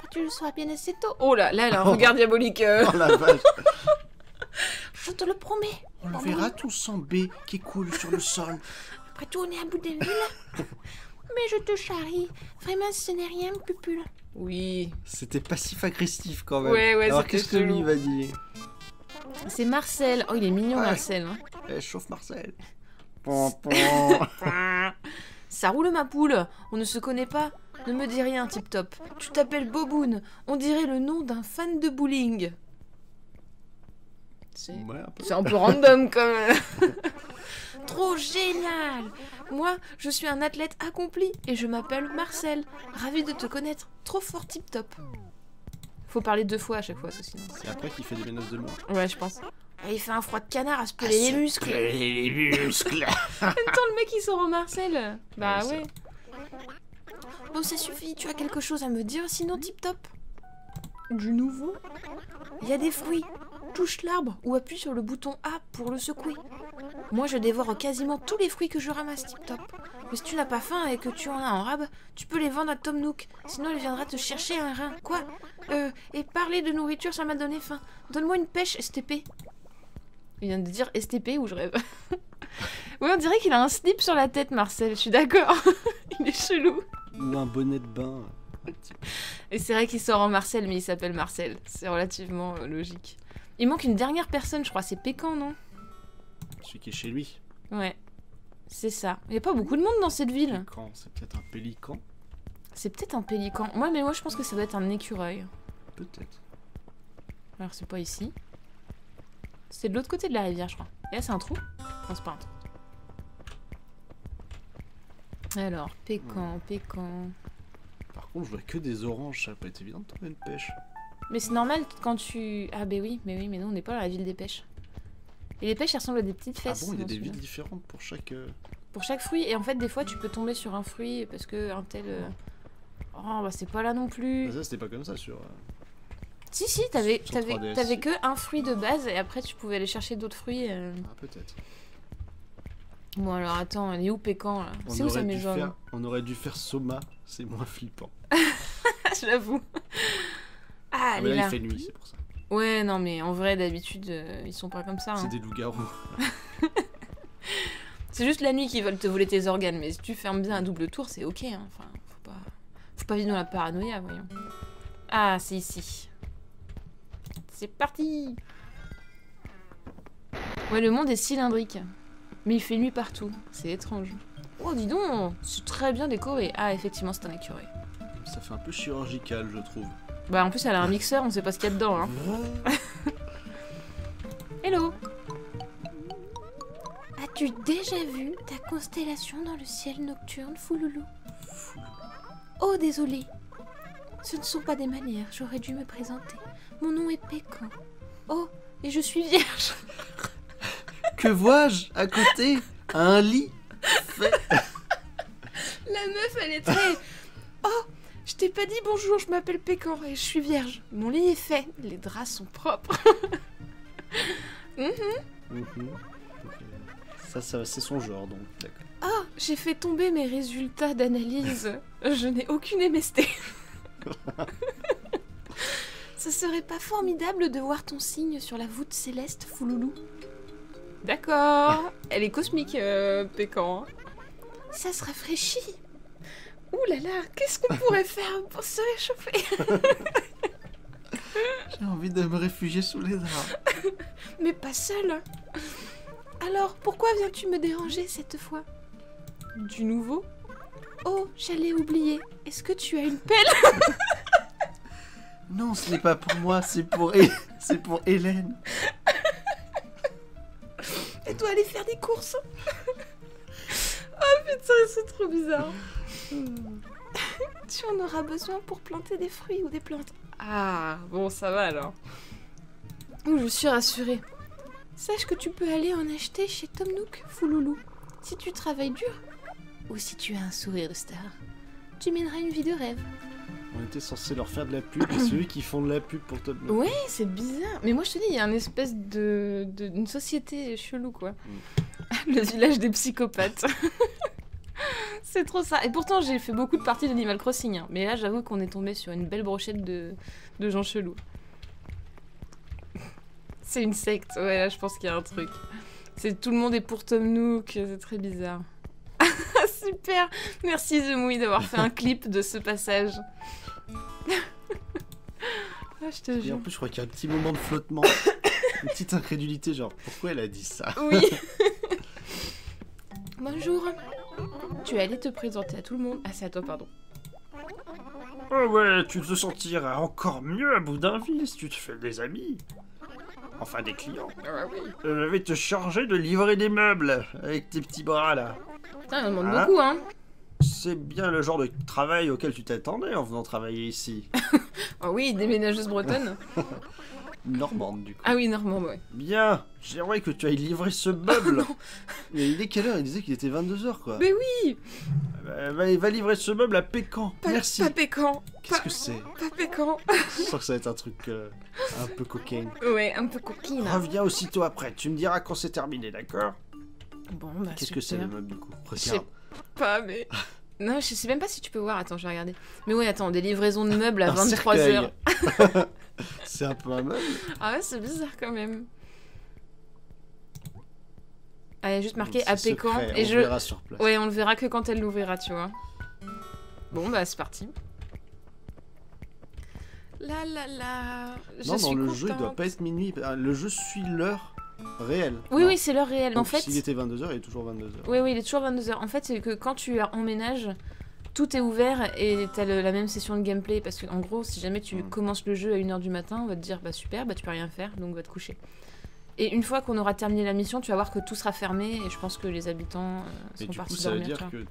Bah, tu le sauras bien assez tôt. Oh là, là, elle a un regard diabolique. Oh la vache. Je te le promets. On le verra tous sans B qui coule sur le sol. Après tout, on est à bout d'un ville. Mais je te charrie. Vraiment, ce n'est rien, Pupule. Oui. C'était passif-agressif quand même. Ouais, Alors c'était qu'est-ce que lui chelou. il va dire? C'est Marcel. Oh, il est mignon, Ouais. Marcel. Hein. Eh, chauffe Marcel. Pon, pon. Ça roule, ma poule. On ne se connaît pas. Ne me dis rien, Tip Top. Tu t'appelles Boboon. On dirait le nom d'un fan de bowling. Ouais, un peu. C'est un peu random comme. Trop génial! Moi, je suis un athlète accompli et je m'appelle Marcel. Ravi de te connaître. Trop fort, Tip Top. Faut parler 2 fois à chaque fois, ça sinon. C'est après qu'il fait des menaces de mort. Ouais, je pense. Il fait un froid de canard à se peler les muscles. Les muscles. Attends, le mec il sort en Marcel. Bah Ouais, ouais. Bon, ça suffit. Tu as quelque chose à me dire, sinon, Tip Top? Du nouveau? Il y a des fruits. Touche l'arbre ou appuie sur le bouton A pour le secouer. Moi, je dévore quasiment tous les fruits que je ramasse, Tip Top. Mais si tu n'as pas faim et que tu en as en rab, tu peux les vendre à Tom Nook. Sinon, elle viendra te chercher un rein. Quoi? Et parler de nourriture, ça m'a donné faim. Donne-moi une pêche, STP. Il vient de dire STP ou je rêve. Ouais, on dirait qu'il a un slip sur la tête, Marcel. Je suis d'accord. Il est chelou. Ou un bonnet de bain. Et c'est vrai qu'il sort en Marcel, mais il s'appelle Marcel. C'est relativement logique. Il manque une dernière personne, je crois. C'est Pécan, non? Celui qui est chez lui. Ouais. C'est ça. Il n'y a pas beaucoup de monde dans cette ville. Pélican, c'est peut-être un pélican. C'est peut-être un pélican. Ouais, mais moi je pense que ça doit être un écureuil. Peut-être. Alors c'est pas ici. C'est de l'autre côté de la rivière, je crois. Et là c'est un trou? Non, c'est pas un trou. Alors, Pécan, Pécan. Par contre, je vois que des oranges. Ça n'a pas été évident de trouver une pêche. Mais c'est normal quand tu... Ah bah oui, mais non, on n'est pas dans la ville des pêches. Et les pêches, elles ressemblent à des petites Ah fesses. bon, il y a dans des celui-là. villes différentes pour chaque. Pour chaque fruit. Et en fait, des fois, tu peux tomber sur un fruit parce que un tel... Oh, bah c'est pas là non plus. Ah, ça, c'était pas comme ça sur. Si, t'avais Sur 3DS. que un fruit de base et après tu pouvais aller chercher d'autres fruits. Ah, peut-être. Bon alors attends, elle est où Pécan là? C'est où sa maison? On aurait dû faire Soma, c'est moins flippant. J'avoue. Ah, elle mais est là, là. il fait nuit, c'est pour ça. Ouais, non mais en vrai d'habitude ils sont pas comme ça. C'est Hein. des loups-garous. C'est juste la nuit qu'ils veulent te voler tes organes, mais si tu fermes bien un double tour, c'est ok. Hein. Enfin, faut pas vivre dans la paranoïa, voyons. Ah, c'est ici. C'est parti. Ouais, le monde est cylindrique. Mais il fait nuit partout. C'est étrange. Oh, dis donc, c'est très bien décoré. Ah, effectivement, c'est un écureuil. Ça fait un peu chirurgical, je trouve. Bah, en plus, elle a un mixeur, on sait pas ce qu'il y a dedans. Hein. Hello. As-tu déjà vu ta constellation dans le ciel nocturne, Fouloulou? Oh, désolé. Ce ne sont pas des manières, j'aurais dû me présenter. Mon nom est Pécan. Oh, et je suis vierge. Que vois-je à côté? Un lit. La meuf, elle est très... Oh, Je t'ai pas dit bonjour, je m'appelle Pécan et je suis vierge. Mon lit est fait, les draps sont propres. Ça c'est son genre, donc, d'accord. Ah, j'ai fait tomber mes résultats d'analyse. Je n'ai aucune MST. Ça serait pas formidable de voir ton signe sur la voûte céleste, Fouloulou? D'accord. Elle est cosmique, Pécan. Ça se rafraîchit. Ouh là là, qu'est-ce qu'on pourrait faire pour se réchauffer? J'ai envie de me réfugier sous les draps. Mais pas seule. Alors, pourquoi viens-tu me déranger cette fois? Du nouveau? Oh, j'allais oublier. Est-ce que tu as une pelle? Non, ce n'est pas pour moi, c'est pour Hélène. Elle doit aller faire des courses. Oh putain, c'est trop bizarre. Tu en auras besoin pour planter des fruits ou des plantes. Ah, bon, ça va alors. Oh, je suis rassurée. Sache que tu peux aller en acheter chez Tom Nook, Fouloulou. Si tu travailles dur, ou si tu as un sourire de star, tu mèneras une vie de rêve. On était censé leur faire de la pub, et c'est eux qui font de la pub pour Tom Nook. Ouais, c'est bizarre. Mais moi, je te dis, il y a une espèce une société chelou, quoi. Le village des psychopathes. C'est trop ça. Et pourtant, j'ai fait beaucoup de parties d'Animal Crossing. Hein. Mais là, j'avoue qu'on est tombé sur une belle brochette de gens chelous. C'est une secte. Ouais, là, je pense qu'il y a un truc. Tout le monde est pour Tom Nook. C'est très bizarre. Super. Merci The Mouille d'avoir fait un clip de ce passage. Ah, je te Et jure. en plus, je crois qu'il y a un petit moment de flottement. Une petite incrédulité, genre, pourquoi elle a dit ça? Oui. Bonjour. Tu es allé te présenter à tout le monde. Ah, c'est à toi, pardon. Oh ouais, tu te sentiras encore mieux à bout d'un fil si tu te fais des amis. Enfin, des clients. Ah oui. Je vais te charger de livrer des meubles avec tes petits bras là. Putain, on demande Hein? beaucoup, hein. C'est bien le genre de travail auquel tu t'attendais en venant travailler ici. Ah oui, déménageuse bretonne. Normande, du coup. Ah oui, Normand, ouais. Bien, j'aimerais que tu ailles livrer ce meuble. Mais il est quelle heure? Il disait qu'il était 22h, quoi. Mais oui. Va livrer ce meuble à Pécan. Merci. Pas Pécan. Qu'est-ce que c'est? Pas Pécan. Je sens que ça va être un truc un peu cocaine. Ouais, un peu coquine. Reviens aussitôt après, tu me diras quand c'est terminé, d'accord? Bon, bah Qu'est-ce que c'est, le super. meuble, du coup? Je sais Regarde. pas, mais... Non, je sais même pas si tu peux voir. Attends, je vais regarder. Mais ouais, attends, des livraisons de meubles à Un 23 cercueil. heures. C'est un peu un meuble. Ah ouais, c'est bizarre quand même. Ah, il y a juste marqué C'est à Pécan. secret, Et on je... verra sur place. Ouais, on le verra que quand elle l'ouvrira, tu vois. Bon, bah c'est parti. La la la. Non, Je dans suis le jeu, il doit contente. pas être minuit. Le jeu suit l'heure réelle. Oui, Non. oui, c'est l'heure réelle. En Donc, fait, s'il était 22h, il est toujours 22h. oui, oui, il est toujours 22h. En fait, c'est que quand tu emménages, tout est ouvert et t'as la même session de gameplay. Parce qu'en gros, si jamais tu commences le jeu à 1h du matin, on va te dire, bah super, bah tu peux rien faire, donc va te coucher. Et une fois qu'on aura terminé la mission, tu vas voir que tout sera fermé et je pense que les habitants Et sont du coup, partis ça veut dormir. dire tu vois. que.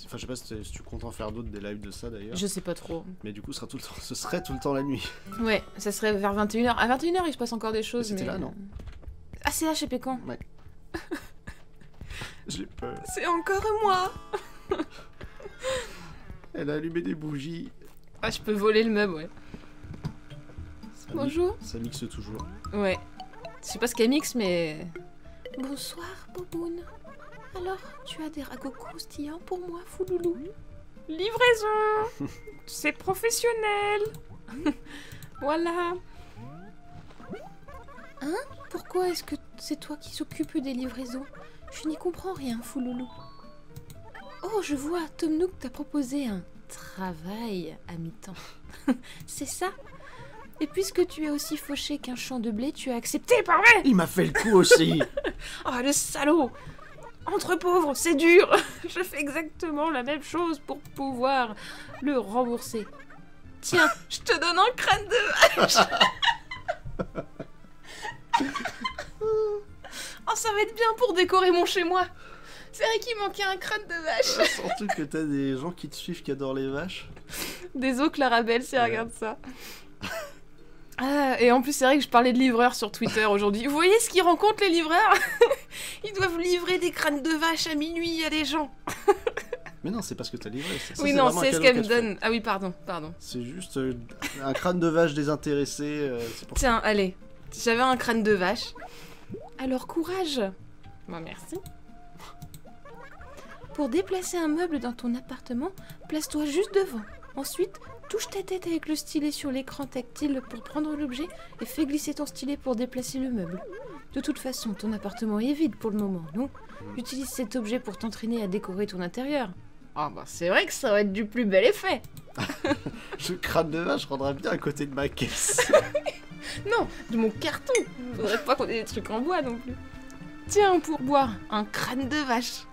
Enfin, je sais pas si tu comptes en faire d'autres, des lives de ça d'ailleurs. Je sais pas trop. Mais du coup, ce serait tout le temps la nuit. Ouais, ça serait vers 21h. À 21h, il se passe encore des choses. c'était mais... là, non? Ah, c'est là chez Pécan. J'ai peur. C'est encore moi. Elle a allumé des bougies. Ah, je peux voler le meuble, ouais. Ça Bonjour. Ça mixe toujours. Ouais. Je sais pas ce qu'elle mixe, mais... Bonsoir, Boboun. Alors, tu as des ragots croustillants pour moi, Fouloulou? Livraison. C'est professionnel. Voilà. Pourquoi est-ce que c'est toi qui s'occupe des livraisons? Je n'y comprends rien, Fouloulou. Oh, je vois, Tom Nook t'a proposé un travail à mi-temps. C'est ça? Et puisque tu es aussi fauché qu'un champ de blé, tu as accepté, pas vrai? Il m'a fait le coup aussi. Oh, le salaud. Entre pauvres, c'est dur. Je fais exactement la même chose pour pouvoir le rembourser. Tiens, je te donne un crâne de vache. Oh, ça va être bien pour décorer mon chez-moi. C'est vrai qu'il manquait un crâne de vache. Surtout que t'as des gens qui te suivent qui adorent les vaches. Désolé, Clarabelle, si elle Ouais. regarde ça. Ah, et en plus, c'est vrai que je parlais de livreurs sur Twitter aujourd'hui. Vous voyez ce qu'ils rencontrent, les livreurs? Ils doivent livrer des crânes de vache à minuit à des gens. Mais non, c'est parce que t'as livré. Ça, Oui, c'est non, vraiment un c'est ce cadeau qu'elle me te fait. donne. Ah oui, pardon. C'est juste un crâne de vache désintéressé. C'est pour ça. Tiens, allez. J'avais un crâne de vache. Alors, courage. Bon, merci. Pour déplacer un meuble dans ton appartement, place-toi juste devant. Ensuite, touche ta tête avec le stylet sur l'écran tactile pour prendre l'objet et fais glisser ton stylet pour déplacer le meuble. De toute façon, ton appartement est vide pour le moment, non? Utilise cet objet pour t'entraîner à décorer ton intérieur. Ah bah c'est vrai que ça va être du plus bel effet. Le crâne de vache rendra bien à côté de ma caisse. Non, de mon carton. Faudrait pas qu'on ait des trucs en bois non plus. Tiens, pour boire, un crâne de vache.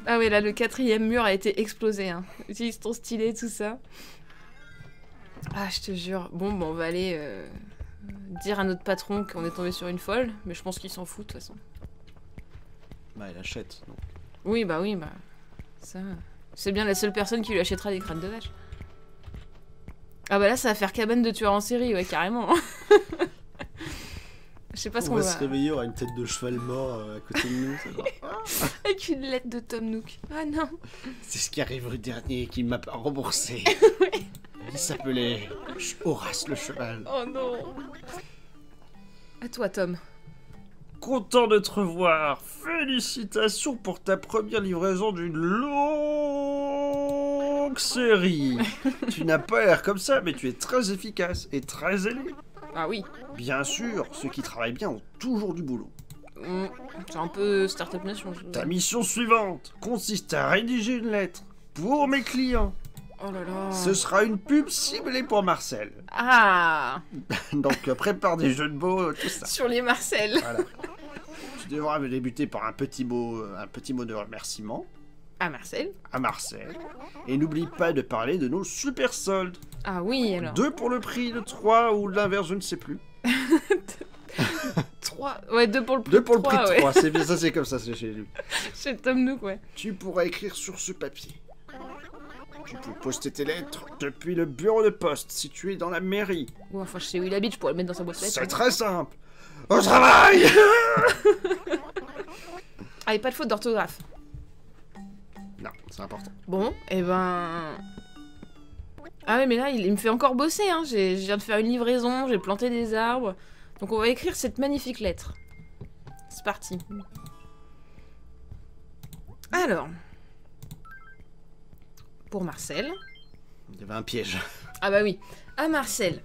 Ah oui, là, le 4e mur a été explosé. Hein. Utilise ton stylet, tout ça. Ah, je te jure. Bon, on va aller dire à notre patron qu'on est tombé sur une folle, mais je pense qu'il s'en fout de toute façon. Bah, elle achète. Donc. Oui, bah, ça... C'est bien la seule personne qui lui achètera des crânes de vache. Ah bah là, ça va faire cabane de tueur en série, ouais, carrément. Je sais pas ce qu'on va va... se réveiller, il y aura une tête de cheval mort à côté de nous. Ça va. Avec une lettre de Tom Nook. Ah non. C'est ce qui arrive le dernier qui m'a pas remboursé. Il s'appelait Horace le cheval. Oh non. À toi, Tom. Content de te revoir. Félicitations pour ta première livraison d'une longue série. Tu n'as pas l'air comme ça, mais tu es très efficace et très ailé. Ah oui. Bien sûr, ceux qui travaillent bien ont toujours du boulot. C'est un peu Startup Nation. Ta mission suivante consiste à rédiger une lettre pour mes clients. Oh là là. Ce sera une pub ciblée pour Marcel. Ah. Donc prépare des jeux de mots, tout ça. Sur les Marcel. Voilà. Tu devras débuter par un petit mot de remerciement Ah, Marcel. à Marcel. Et n'oublie pas de parler de nos super soldes. Ah oui, alors. 2 pour le prix de 3 ou l'inverse, je ne sais plus. 3. Ouais, 2 pour le prix 2 pour le prix de de 3. 3, c'est bien ça, c'est comme ça, c'est chez lui. Chez Tom Nook, ouais. Tu pourras écrire sur ce papier. Tu peux poster tes lettres depuis le bureau de poste situé dans la mairie. Ou enfin, je sais où il habite, je pourrais le mettre dans sa boîte lettres. C'est très simple. Au travail. Ah, et pas de faute d'orthographe. Non, c'est important. Bon, et ben... Ah ouais, mais là, il me fait encore bosser, hein. Je viens de faire une livraison, j'ai planté des arbres. Donc on va écrire cette magnifique lettre. C'est parti. Alors... Pour Marcel. Il y avait un piège. Ah bah oui. À Marcel.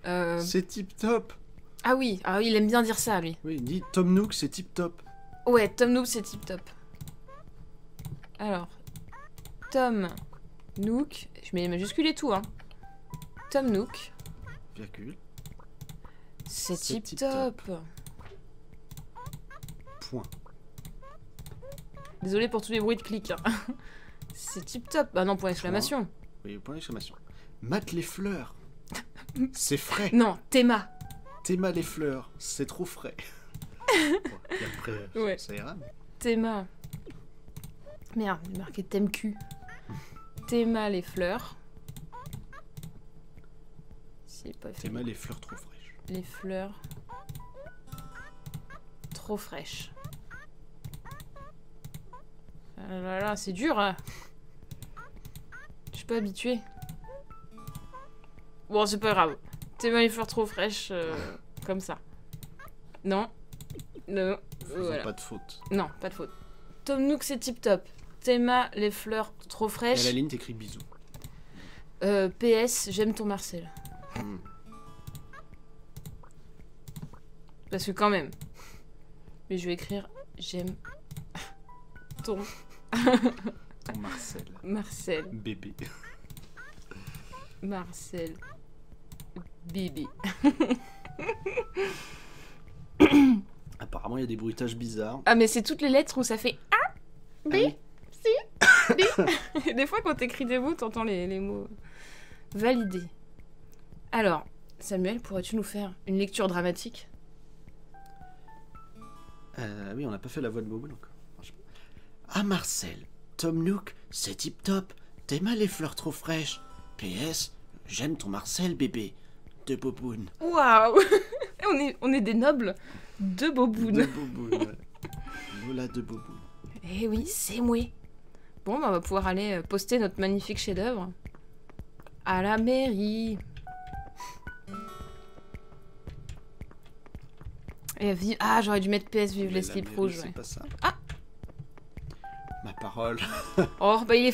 C'est tip top. Ah oui, il aime bien dire ça, lui. Oui, il dit Tom Nook, c'est tip top. Ouais, Tom Nook, c'est tip top. Alors, Tom Nook, je mets les majuscules et tout, hein. Tom Nook, Virgule. c'est C'est tip top. Point. Désolé pour tous les bruits de clics. Hein. C'est tip top. Bah non, point d'exclamation. Oui, point d'exclamation. Mate les fleurs. C'est frais. Non, Théma. Théma les fleurs. C'est trop frais. Bon, et après, Ouais. ça ira. Mais... Théma. Merde, j'ai marqué thème Q. Théma les fleurs. C'est pas fait. Théma les fleurs trop fraîches. Les fleurs. Trop fraîches. Ah là là, c'est dur. Hein. Je suis pas habituée. Bon, c'est pas grave. Théma les fleurs trop fraîches, comme ça. Non. Non. Faisons Voilà. pas de faute. Non, pas de faute. Tom Nook, c'est tip top. Théma les fleurs trop Et à fraîches. la ligne, t'écris bisous. PS, j'aime ton Marcel. Hmm. Parce que quand même. Mais je vais écrire j'aime ton Ton Marcel. Marcel. Bébé. Marcel. Bébé. Apparemment, il y a des bruitages bizarres. Ah, mais c'est toutes les lettres où ça fait A, B, Ah oui. C, D. Et des fois, quand t'écris des mots, t'entends les mots validés. Alors, Samuel, pourrais-tu nous faire une lecture dramatique? Oui, on n'a pas fait la voix de Bobo encore. Ah, Marcel. Tom Nook, c'est tip top. T'aimes les fleurs trop fraîches. PS, j'aime ton Marcel, bébé. De Boboun. Waouh. On est des nobles de De Boboun. Boboun, ouais. Lola de Bobo. Eh oui, c'est moi. Bon, bah, on va pouvoir aller poster notre magnifique chef-d'œuvre à la mairie. Et ah, j'aurais dû mettre PS Vive les slips rouges. C'est Ouais. pas ça. Ah. Ma parole. Oh, bah il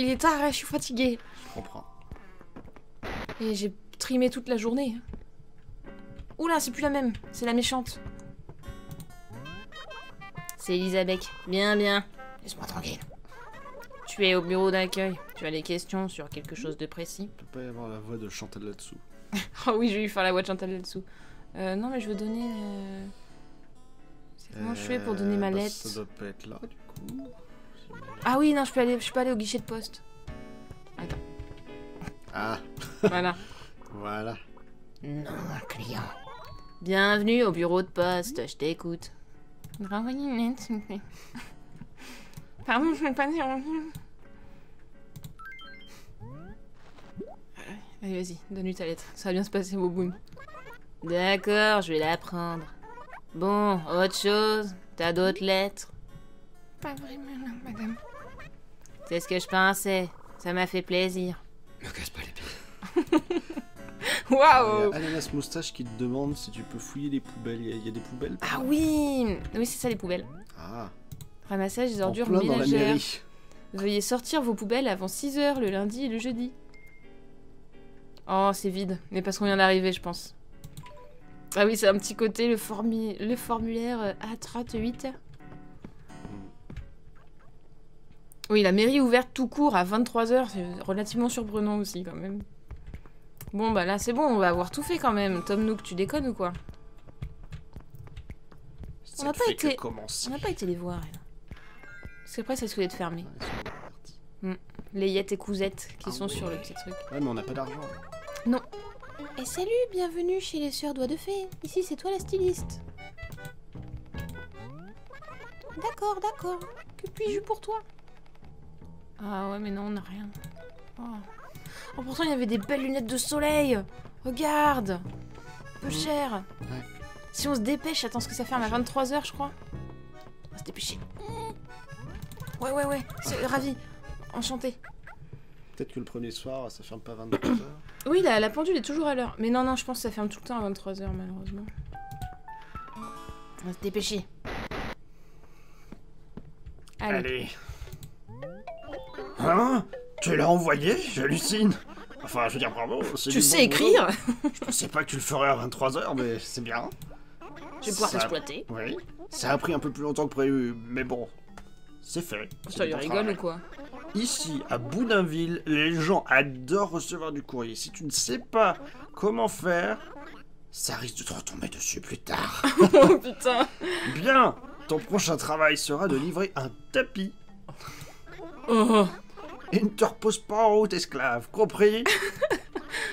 est tard, je suis fatiguée. Je comprends. Et j'ai trimé toute la journée. Oula, c'est plus la même, c'est la méchante. C'est Elisabeth. Bien, bien. Laisse-moi tranquille. Tu es au bureau d'accueil. Tu as des questions sur quelque chose de précis? Il peut pas y avoir la voix de Chantal là-dessous. Oh oui, je vais lui faire la voix de Chantal là-dessous. Non, mais je veux donner... C'est comment je fais pour donner ma bah, lettre? Ça doit pas être là, du coup. Ah oui, non, je suis pas allée au guichet de poste. Attends. Ah, Voilà. voilà. Non, client. Bienvenue au bureau de poste, je t'écoute. Renvoyez une lettre, s'il vous plaît. Pardon, je ne vais pas dire. Allez, vas-y, donne-lui ta lettre. Ça va bien se passer, Boboun. D'accord, je vais la prendre. Bon, autre chose? T'as d'autres lettres? Pas vraiment, madame. C'est ce que je pensais. Ça m'a fait plaisir. Me casse pas les pieds. Waouh! Ananas Moustache qui te demande si tu peux fouiller les poubelles. Il y a des poubelles? Ah oui! Oui, c'est ça les poubelles. Ah, Ramassage des en ordures plein dans la ménagères. mairie. Veuillez sortir vos poubelles avant 6 h le lundi et le jeudi. Oh, c'est vide. Mais parce qu'on vient d'arriver, je pense. Ah oui, c'est un petit côté, le formulaire A38. Oui, la mairie ouverte tout court à 23 h, c'est relativement surprenant aussi quand même. Bon, bah là c'est bon, on va avoir tout fait quand même. Tom Nook, tu déconnes ou quoi? Ça n'a ne pas fait été- que commencer. On n'a pas été les voir, elle. Parce qu'après, ça se d'être fermé. Ouais, ils sont partis. Les Yettes et Cousettes qui Ah sont ouais. sur le petit truc. Ouais, mais on n'a pas d'argent. Et salut, bienvenue chez les Sœurs Doigts de Fée. Ici, c'est toi la styliste. D'accord, d'accord. Que puis-je pour toi? Ah ouais, mais non, on n'a rien. Oh. Oh, pourtant, il y avait des belles lunettes de soleil. Regarde. Peu cher. Ouais. Si on se dépêche, attends, ce que ça ferme à 23 h, je crois. On va se dépêcher. Ouais. C'est ravi. Enchanté. Peut-être que le premier soir, ça ferme pas 22 h. Oui, la pendule est toujours à l'heure. Mais non, je pense que ça ferme tout le temps à 23 h, malheureusement. On va se dépêcher. Allez. Hein? Tu l'as envoyé? J'hallucine. Enfin, je veux dire bravo. c'est Tu du sais bon écrire? boulot. Je pensais pas que tu le ferais à 23 h, mais c'est bien. Je vais pouvoir Ça- t'exploiter. Oui. Ça a pris un peu plus longtemps que prévu, mais bon. C'est fait. Ça C'est lui bon rigole travail. ou quoi? Ici, à Boudinville, les gens adorent recevoir du courrier. Si tu ne sais pas comment faire, ça risque de te retomber dessus plus tard. Oh putain! Bien, ton prochain travail sera de livrer un tapis. Oh, Et ne te repose pas en route, esclave, compris?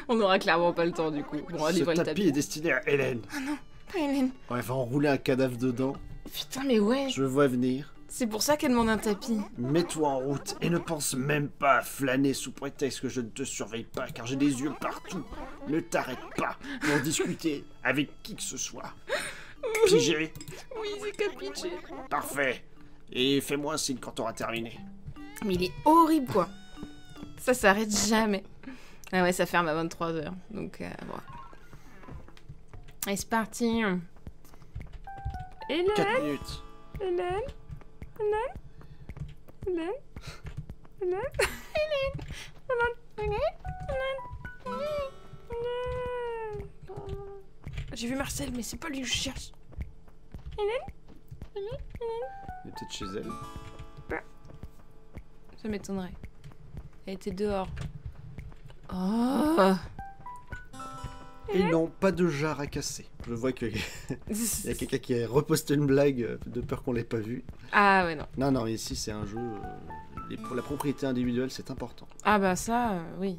on aura clairement pas le temps du coup. Bon, on va Ce livrer le tapis tapis. est destiné à Hélène. Pas Hélène. Ouais, elle va enrouler un cadavre dedans. Putain, mais ouais. Je le vois venir. C'est pour ça qu'elle demande un tapis. Mets-toi en route et ne pense même pas à flâner sous prétexte que je ne te surveille pas, car j'ai des yeux partout. Ne t'arrête pas pour discuter avec qui que ce soit. Pigé? Oui, c'est capiché. Parfait. Et fais-moi un signe quand t'auras terminé. Mais il est horrible quoi. Ça s'arrête jamais. Ah ouais, ça ferme à 23 h. Donc, voilà. Allez, c'est parti. Hélène, 4 minutes. Hélène, J'ai vu Marcel, mais c'est pas lui que je cherche. Elle est peut-être chez elle. Ça m'étonnerait. Elle était dehors. Oh. Et non, pas de jarre à casser. Je vois qu'il y a quelqu'un qui a reposté une blague de peur qu'on l'ait pas vue. Ah ouais, non. Non, ici c'est un jeu. Pour la propriété individuelle, c'est important. Ah bah ça, oui.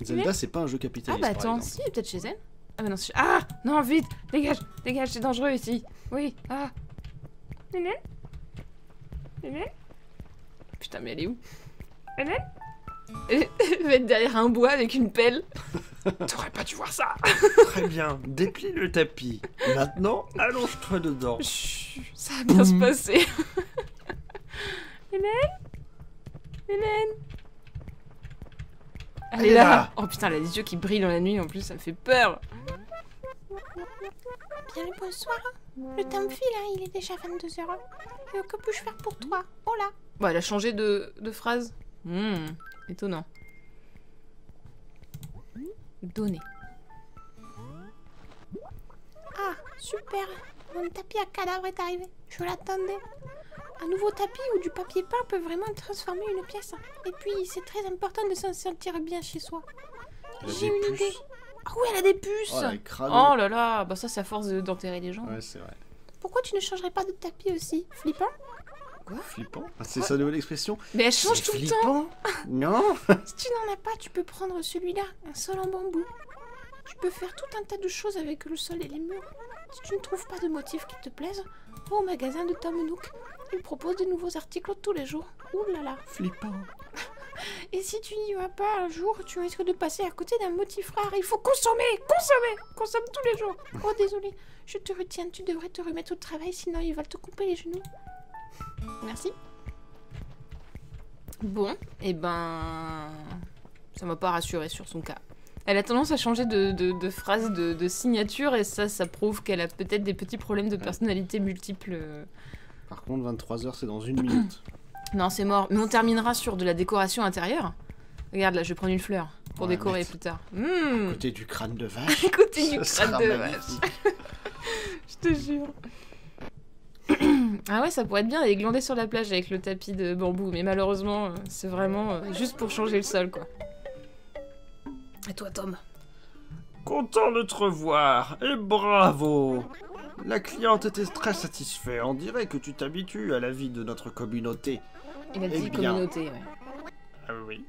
Zelda, c'est pas un jeu Ah capitaliste. bah par attends, exemple. si, elle est peut-être chez elle. Ah bah non, c'est... Ah non, vite, dégage, c'est dangereux ici. Oui, ah. Hélène. Putain, mais elle est où? Hélène. Elle va être derrière un bois avec une pelle. T'aurais pas dû voir ça. Très bien, déplie le tapis. Maintenant, allonge-toi dedans. Chut, ça va bien se passer. Hélène? Hélène? Elle est là. Oh putain, elle a les yeux qui brillent dans la nuit, en plus, ça me fait peur. Bien le bonsoir. Le temps me file, hein, il est déjà 22h. Que puis-je faire pour toi? Oh là. Bon, elle a changé de phrase. Étonnant. Donner. Ah, super. Mon tapis à cadavre est arrivé. Je l'attendais. Un nouveau tapis ou du papier peint peut vraiment transformer une pièce. Et puis, c'est très important de s'en sentir bien chez soi. Elle a J'ai des une puces. idée. Ah oui, elle a des puces. Oh, la crado. Oh là là, bah ça c'est à force d'enterrer les gens. Ouais, c'est vrai. Pourquoi tu ne changerais pas de tapis aussi? Flippant? Flippant. Ah, c'est sa nouvelle expression. Mais elle change tout le temps. Non. Si tu n'en as pas, tu peux prendre celui-là, un sol en bambou. Tu peux faire tout un tas de choses avec le sol et les murs. Si tu ne trouves pas de motifs qui te plaisent, va au magasin de Tom Nook. Il propose de nouveaux articles tous les jours. Ouh là là. Flippant. Et si tu n'y vas pas un jour, tu risques de passer à côté d'un motif rare. Il faut consommer. Consomme tous les jours. Oh désolé, je te retiens. Tu devrais te remettre au travail, sinon il va te couper les genoux. Merci. Bon, et ben... ça m'a pas rassuré sur son cas. Elle a tendance à changer de phrase, de signature, et ça prouve qu'elle a peut-être des petits problèmes de personnalité multiples. Par contre, 23h, c'est dans 1 minute. Non, c'est mort. Mais on terminera sur de la décoration intérieure. Regarde, là, je vais prendre une fleur pour Ouais, décorer mettre- plus tard. À côté du crâne de vache. Côté du Ça crâne sera de vache. magnifique. Je te jure. Ah ouais, ça pourrait être bien d'aller glander sur la plage avec le tapis de bambou, mais malheureusement, c'est vraiment juste pour changer le sol, quoi. Et toi, Tom? Content de te revoir, et bravo. La cliente était très satisfaite. On dirait que tu t'habitues à la vie de notre communauté. Il a Eh dit bien. communauté, ouais. Ah oui.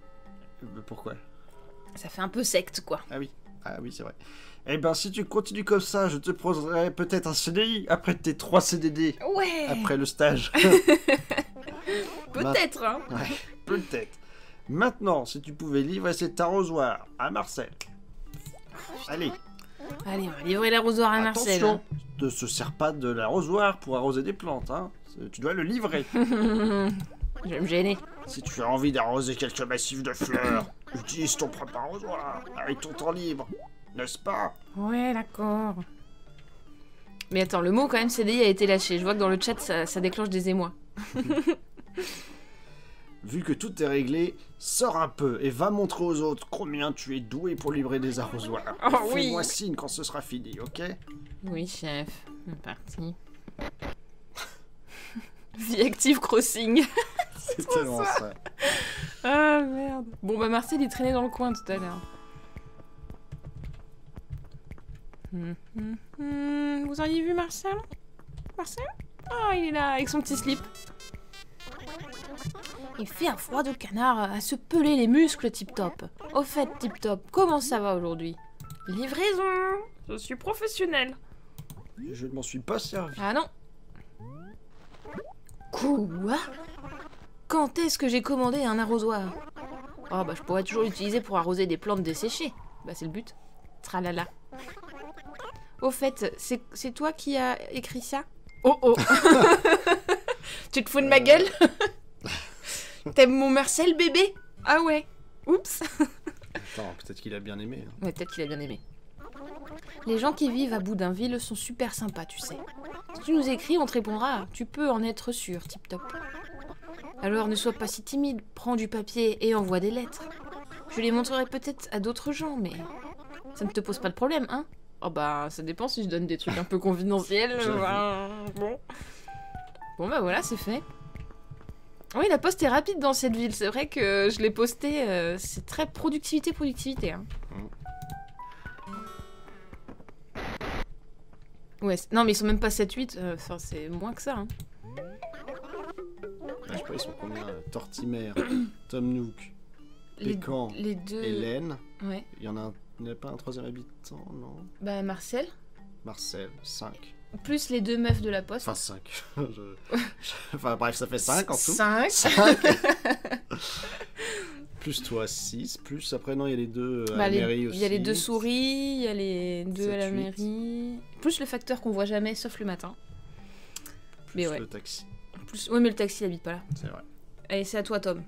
Pourquoi? Ça fait un peu secte, quoi. Ah oui, c'est vrai. Eh ben, si tu continues comme ça, je te proposerai peut-être un CDI après tes 3 CDD. Ouais. Après le stage. Peut-être, hein. Ouais, peut-être. Maintenant, si tu pouvais livrer cet arrosoir à Marcel. Allez, Allez, on va livrer l'arrosoir à Marcel. attention, ne se sers pas de l'arrosoir pour arroser des plantes, hein. Tu dois le livrer. Je vais me gêner. Si tu as envie d'arroser quelques massifs de fleurs, utilise ton propre arrosoir avec ton temps libre, n'est-ce pas? Ouais, d'accord. Mais attends, le mot quand même CDI a été lâché. Je vois que dans le chat, ça déclenche des émois. Vu que tout est réglé, sors un peu et va montrer aux autres combien tu es doué pour livrer des arrosoirs. Oh oui. Fais-moi signe quand ce sera fini, ok? Oui, chef. C'est parti. The Active Crossing. C'est tellement ça. Ah merde. Bon bah Marcel il traînait dans le coin tout à l'heure. Vous auriez vu Marcel? Marcel? Ah il est là avec son petit slip. Il fait un froid de canard à se peler les muscles Tip Top. Au fait Tip Top, comment ça va aujourd'hui? Livraison. Je suis professionnel. Je ne m'en suis pas servi. Ah non. Quoi? Quand est-ce que j'ai commandé un arrosoir? Oh bah je pourrais toujours l'utiliser pour arroser des plantes desséchées. Bah c'est le but. Tralala. Au fait, c'est toi qui as écrit ça? Oh oh. Tu te fous de ma gueule? T'aimes mon Marcel bébé? Ah ouais. Oups. Attends, peut-être qu'il a bien aimé. Hein. Ouais, peut-être qu'il a bien aimé. Les gens qui vivent à Boudinville sont super sympas, tu sais. Si tu nous écris, on te répondra. Tu peux en être sûr, Tip Top. Alors ne sois pas si timide, prends du papier et envoie des lettres. Je les montrerai peut-être à d'autres gens, mais ça ne te pose pas de problème, hein? Oh bah, ça dépend si je donne des trucs un peu confidentiels. Bon. Bon bah voilà, c'est fait. Oui, la poste est rapide dans cette ville. C'est vrai que je l'ai posté. C'est très productivité. Hein. Ouais, non mais ils sont même pas 7-8. Enfin, c'est moins que ça. Hein. Je sais pas, ils sont combien Tortimer, Tom Nook, Pécan, Les deux. Hélène. Ouais. Il y en a pas un troisième habitant, non? Bah Marcel. Marcel, 5. Plus les deux meufs de la poste. Enfin 5. Enfin bref, ça fait 5 en tout. 5. 5. Plus toi, 6. Plus après, non, il y a les deux à Bah, la mairie aussi. il y a les 2 souris, il y a les 2 à la 7, 8. mairie. Plus le facteur qu'on voit jamais, sauf le matin. Plus mais ouais. le taxi. Plus... Ouais, mais le taxi, il habite pas là. C'est vrai. Allez, c'est à toi, Tom.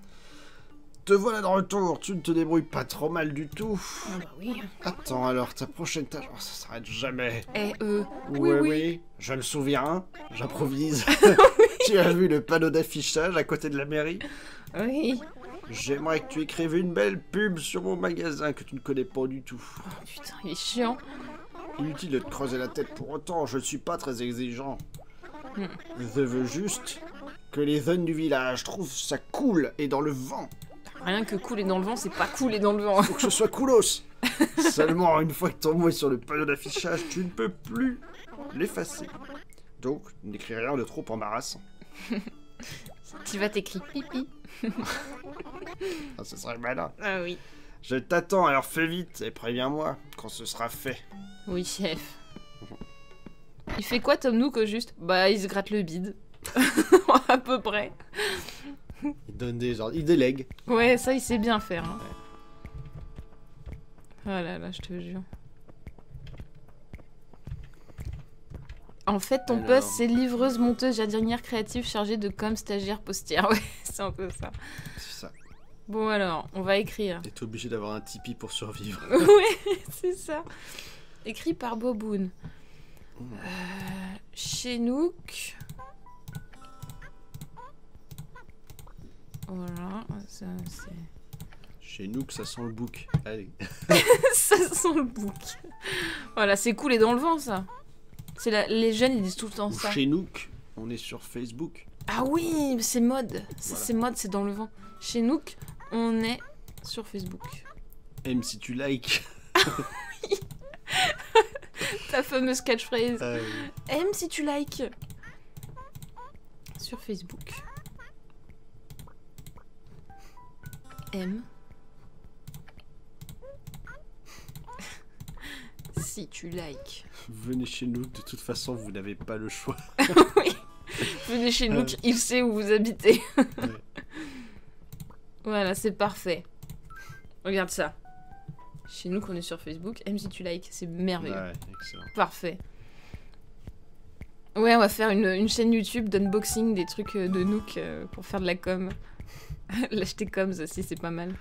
Te voilà de retour, tu ne te débrouilles pas trop mal du tout. Ah bah oui. Attends alors, ta prochaine tâche... Oh, ça s'arrête jamais. Oui. Je me souviens, j'improvise. Tu as vu le panneau d'affichage à côté de la mairie? Oui. J'aimerais que tu écrives une belle pub sur mon magasin que tu ne connais pas du tout. Oh putain, il est chiant. Inutile de te creuser la tête pour autant, je ne suis pas très exigeant. Hmm. Je veux juste que les jeunes du village trouvent ça cool et dans le vent. Rien que couler dans le vent, c'est pas couler dans le vent. Faut que ce soit coolos. Seulement, une fois que ton mot est sur le panneau d'affichage, tu ne peux plus l'effacer. Donc, n'écris rien de trop embarrassant. Tu vas t'écrire pipi. Ah, ce serait malin. Ah oui. Je t'attends, alors fais vite et préviens-moi quand ce sera fait. Oui, chef. Il fait quoi, Tom Nook, au juste? Bah, il se gratte le bide. À peu près. Il donne des ordres. Il délègue. Ouais, ça, il sait bien faire. Hein. Oh là là, je te jure. En fait, ton Alors. poste, c'est livreuse, monteuse, jardinière créative chargée de com, stagiaire, postière. Ouais, c'est un peu ça. C'est ça. Bon alors, on va écrire. T'es obligé d'avoir un Tipeee pour survivre. Ouais, c'est ça. Écrit par Boboon. Chenouk. Voilà, ça c'est... Chez nous, que ça sent le bouc. Allez. ça sent le bouc. Voilà, c'est cool et dans le vent, ça. C'est les jeunes, ils disent tout le temps ça. Chez nous, on est sur Facebook. Ah oui, c'est mode. Voilà. C'est mode, c'est dans le vent. Chez Nook, on est sur Facebook. Aime si tu likes. Ta fameuse catchphrase. Euh, Aime si tu likes. Sur Facebook. Aime. Si tu likes. venez chez nous, de toute façon, vous n'avez pas le choix. Oui. Venez chez Nook, il sait où vous habitez. Ouais. Voilà, c'est parfait. Regarde ça. Chez nous, qu'on est sur Facebook, aime si tu likes, c'est merveilleux. Ouais, excellent. Parfait. Ouais, on va faire une chaîne YouTube d'unboxing des trucs de Nook pour faire de la com. L'acheter coms aussi, c'est pas mal.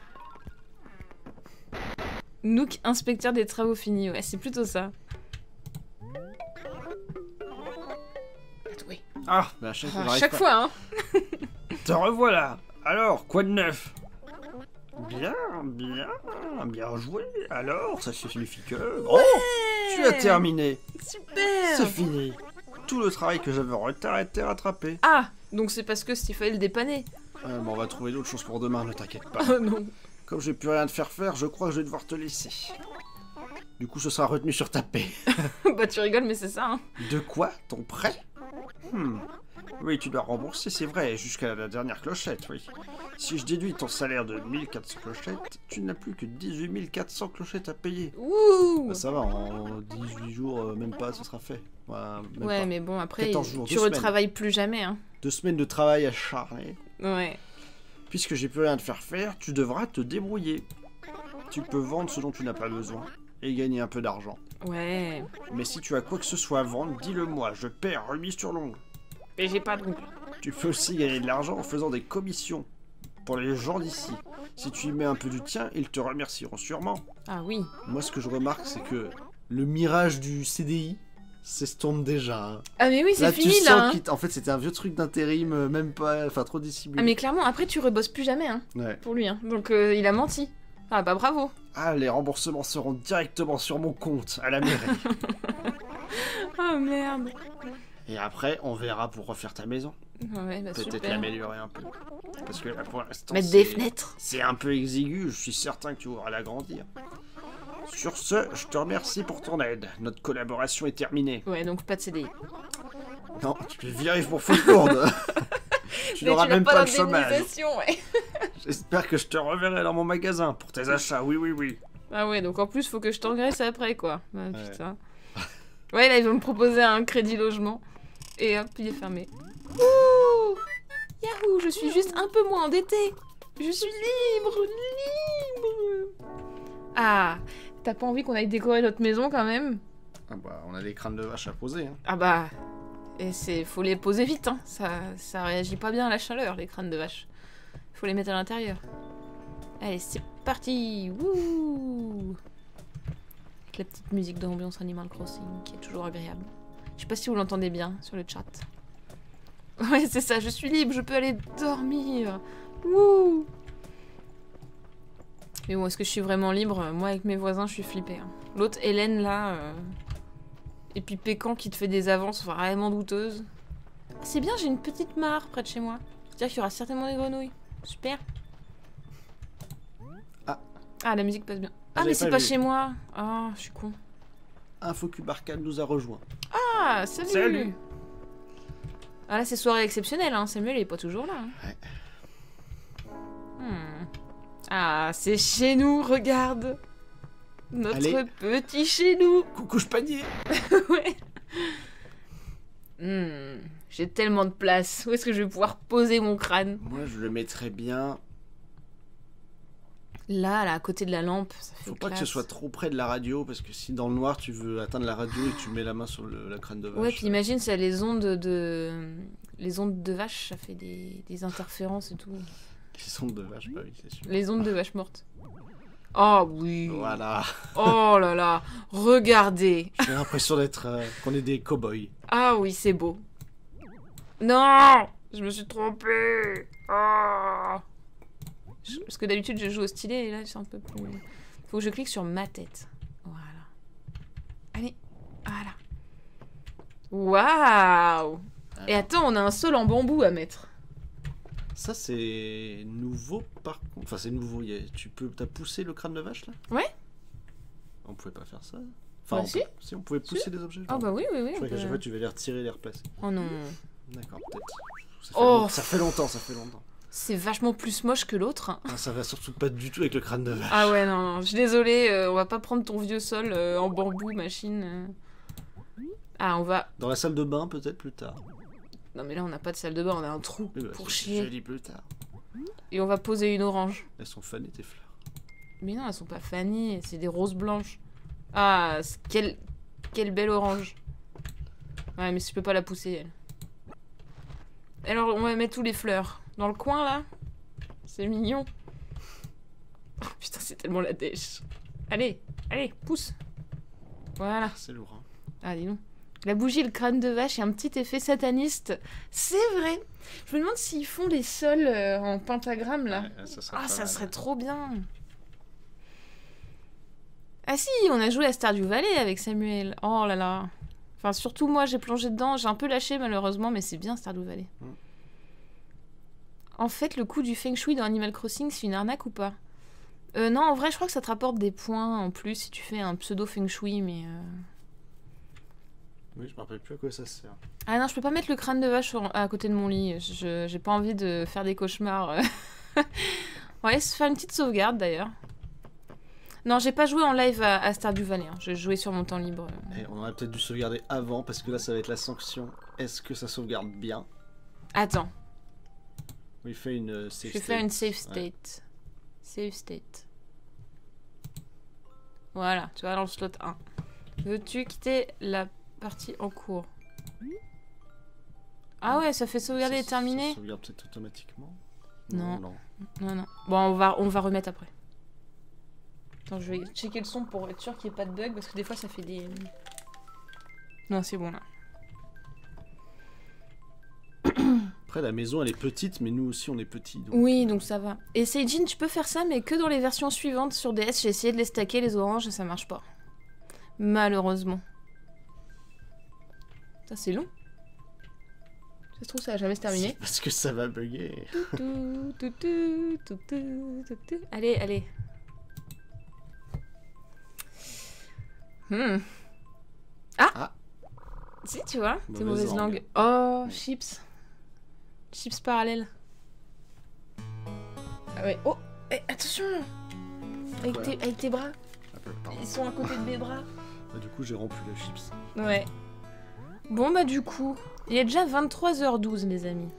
Nook, inspecteur des travaux finis. Ouais, c'est plutôt ça. Oui. Ah, Bah, à chaque À fois, chaque fois, hein. te revoilà. Alors, quoi de neuf? Bien, bien joué. Alors, ça signifie que... Oh, tu as terminé. Super. C'est fini. Tout le travail que j'avais en retard a été rattrapé. Ah, donc c'est parce que il fallait le dépanner. bon, on va trouver d'autres choses pour demain, ne t'inquiète pas. Oh non. Comme j'ai plus rien de faire, je crois que je vais devoir te laisser. Du coup, ce sera retenu sur ta paie. Bah tu rigoles, mais c'est ça, hein. De quoi? Ton prêt? Oui, tu dois rembourser, c'est vrai, jusqu'à la dernière clochette, oui. Si je déduis ton salaire de 1400 clochettes, tu n'as plus que 18 400 clochettes à payer. Ouh. Bah, ça va, en 18 jours, même pas, ce sera fait. Même Ouais, pas. mais bon, après, 14 jours, tu 2 semaines. retravailles plus jamais, hein. 2 semaines de travail acharné. Ouais. Puisque j'ai plus rien à te faire faire, tu devras te débrouiller. Tu peux vendre ce dont tu n'as pas besoin et gagner un peu d'argent. Ouais. Mais si tu as quoi que ce soit à vendre, dis-le moi, je paie remise sur l'ongle. Et j'ai pas donc. Tu peux aussi gagner de l'argent en faisant des commissions pour les gens d'ici. Si tu y mets un peu du tien, ils te remercieront sûrement. Ah oui. Moi, ce que je remarque, c'est que le mirage du CDI s'estompe déjà. Hein. Ah mais oui, c'est Là, fini tu là. sens Hein. En fait, c'était un vieux truc d'intérim, même pas, enfin, trop dissimulé. Ah mais clairement, après tu rebosses plus jamais, hein, Ouais. pour lui, hein. Donc il a menti. Ah bah bravo. Ah, les remboursements seront directement sur mon compte à la mairie. Oh merde. Et après, on verra pour refaire ta maison. Ouais, bah Peut-être super. l'améliorer un peu. Parce que là, pour l'instant, Mettre des fenêtres. c'est un peu exigu, je suis certain que tu voudras l'agrandir. Sur ce, je te remercie pour ton aide. Notre collaboration est terminée. Ouais, donc pas de CDI. Non, tu es viré pour faute lourde. Tu Mais n'auras tu n'as même pas le chômage. d'indemnisation, ouais. J'espère que je te reverrai dans mon magasin pour tes achats, oui, oui, oui. Ah ouais, donc en plus faut que je t'engraisse après quoi. Ah, Ouais. putain. Ouais, là ils vont me proposer un crédit logement. Et hop, il est fermé. Ouh. Yahoo, je suis juste un peu moins endettée. Je suis libre, libre. Ah, t'as pas envie qu'on aille décorer notre maison quand même? Ah bah, on a des crânes de vache à poser, hein. Ah bah, et faut les poser vite, hein. Ça réagit pas bien à la chaleur, les crânes de vache. Faut les mettre à l'intérieur. Allez, c'est parti. Wouh. Avec la petite musique d'ambiance Animal Crossing qui est toujours agréable. Je sais pas si vous l'entendez bien sur le chat. Ouais, c'est ça, je suis libre, je peux aller dormir. Wouh. Mais bon, est-ce que je suis vraiment libre? Moi, avec mes voisins, je suis flippée. Hein. L'autre, Hélène, là... Et puis Pécan qui te fait des avances vraiment douteuses. Ah, c'est bien, j'ai une petite mare près de chez moi. C'est-à-dire qu'il y aura certainement des grenouilles. Super. Ah, la musique passe bien. Ah, mais c'est pas chez moi. Ah, je suis con. Un Focus Arcane nous a rejoint. Ah, salut. Salut. Ah là, c'est soirée exceptionnelle, hein. Samuel, il est pas toujours là. Hein. Ouais. Ah, c'est chez nous, regarde. Notre Allez. petit chez nous. Coucou panier. Ouais. J'ai tellement de place. Où est-ce que je vais pouvoir poser mon crâne? Moi, je le mettrais bien... Là, à côté de la lampe, ça fait Faut pas que ce classe. soit trop près de la radio, parce que si dans le noir, tu veux atteindre la radio et que tu mets la main sur la crâne de vache... Ouais, puis imagine, ça, les ondes de vache, ça fait des interférences et tout. Les ondes de vache, bah oui, c'est sûr. Les ondes de vache mortes. Oh oui. Voilà. Oh là là. Regardez. J'ai l'impression d'être... qu'on est des cow-boys. Ah oui, c'est beau. Non, je me suis trompée. Ah. Parce que d'habitude, je joue au stylet et là, c'est un peu plus... Faut que je clique sur ma tête. Voilà. Allez. Voilà. Waouh. Et attends, on a un sol en bambou à mettre. Ça, c'est nouveau, par contre. Enfin, c'est nouveau. T'as poussé le crâne de vache, là? Ouais. On pouvait pas faire ça. Enfin, Bah, si, on pouvait pousser des objets. Ah bah oui, oui, oui. Je on croyais qu'à peut- chaque fois, tu vas les retirer et les replacer. Oh non. D'accord, peut-être. Oh. Ça fait longtemps, ça fait longtemps. C'est vachement plus moche que l'autre. Hein. Ah, ça va surtout pas du tout avec le crâne de vache. Ah ouais, non, je suis désolée, on va pas prendre ton vieux sol en bambou, machine. Ah, on va... Dans la salle de bain, peut-être plus tard. Non mais là, on n'a pas de salle de bain, on a un trou Oui, bah, pour je chier. dis plus tard. Et on va poser une orange. Elles sont fanées, tes fleurs. Mais non, elles sont pas fanées, c'est des roses blanches. Ah, quelle belle orange. Ouais, mais je peux pas la pousser, elle. Alors, on va mettre tous les fleurs. Dans le coin, là. C'est mignon. Oh, putain, c'est tellement la dèche. Allez, pousse. Voilà. C'est lourd, hein. Ah, dis donc. La bougie, le crâne de vache et un petit effet sataniste. C'est vrai. Je me demande s'ils font les sols en pentagramme, là. Ouais, ça serait Ah, pas ça mal. serait trop bien. Ah si, on a joué à Stardew Valley avec Samuel. Oh là là. Enfin, surtout moi, j'ai plongé dedans. J'ai un peu lâché, malheureusement, mais c'est bien Stardew Valley. En fait, le coup du Feng Shui dans Animal Crossing, c'est une arnaque ou pas? Non, en vrai, je crois que ça te rapporte des points en plus si tu fais un pseudo Feng Shui, mais... Oui, je me rappelle plus à quoi ça sert. Ah non, je peux pas mettre le crâne de vache à côté de mon lit. J'ai pas envie de faire des cauchemars. On va aller se faire une petite sauvegarde, d'ailleurs. Non, j'ai pas joué en live à Stardew Valley. Hein. J'ai joué sur mon temps libre. Et on aurait peut-être dû sauvegarder avant, parce que là, ça va être la sanction. Est-ce que ça sauvegarde bien? Attends, Oui, fais une je safe vais state. faire une save Ouais. state. Save state. Voilà, tu vas dans le slot 1. Veux-tu quitter la partie en cours? Ah ouais, ça fait sauvegarder et Ça terminer? sauvegarde peut-être automatiquement? Non. Non. Non. Bon, on va remettre après. Attends, je vais checker le son pour être sûr qu'il n'y ait pas de bug, parce que des fois ça fait des... Non, c'est bon là. Après, la maison, elle est petite, mais nous aussi, on est petits. Donc... Oui, donc ça va. Et Seijin, tu peux faire ça, mais que dans les versions suivantes sur DS. J'ai essayé de les stacker, les oranges, et ça marche pas. Malheureusement. Ça, c'est long. Ça se trouve, ça va jamais se terminer. C'est parce que ça va bugger. Allez. Ah. Si, tu vois, c'est mauvaise langue. Oh, chips. Chips parallèles. Ah ouais. Oh, attention. Avec tes bras. Pardon. Ils sont à côté de mes bras. Bah, du coup, j'ai rompu le chips. Ouais. Bon, bah du coup, il est déjà 23h12, les amis.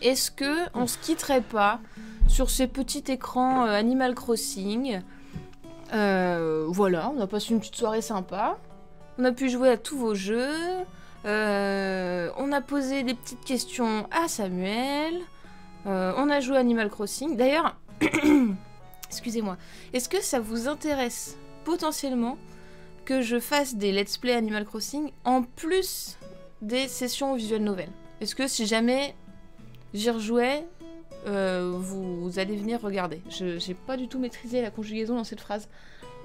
Est-ce que on se quitterait pas sur ces petits écrans Animal Crossing. Voilà, on a passé une petite soirée sympa. On a pu jouer à tous vos jeux. On a posé des petites questions à Samuel. On a joué à Animal Crossing. D'ailleurs, excusez-moi, est-ce que ça vous intéresse potentiellement que je fasse des let's play Animal Crossing en plus des sessions visual novel? Est-ce que si jamais j'y rejouais, vous allez venir regarder? J'ai pas du tout maîtrisé la conjugaison dans cette phrase,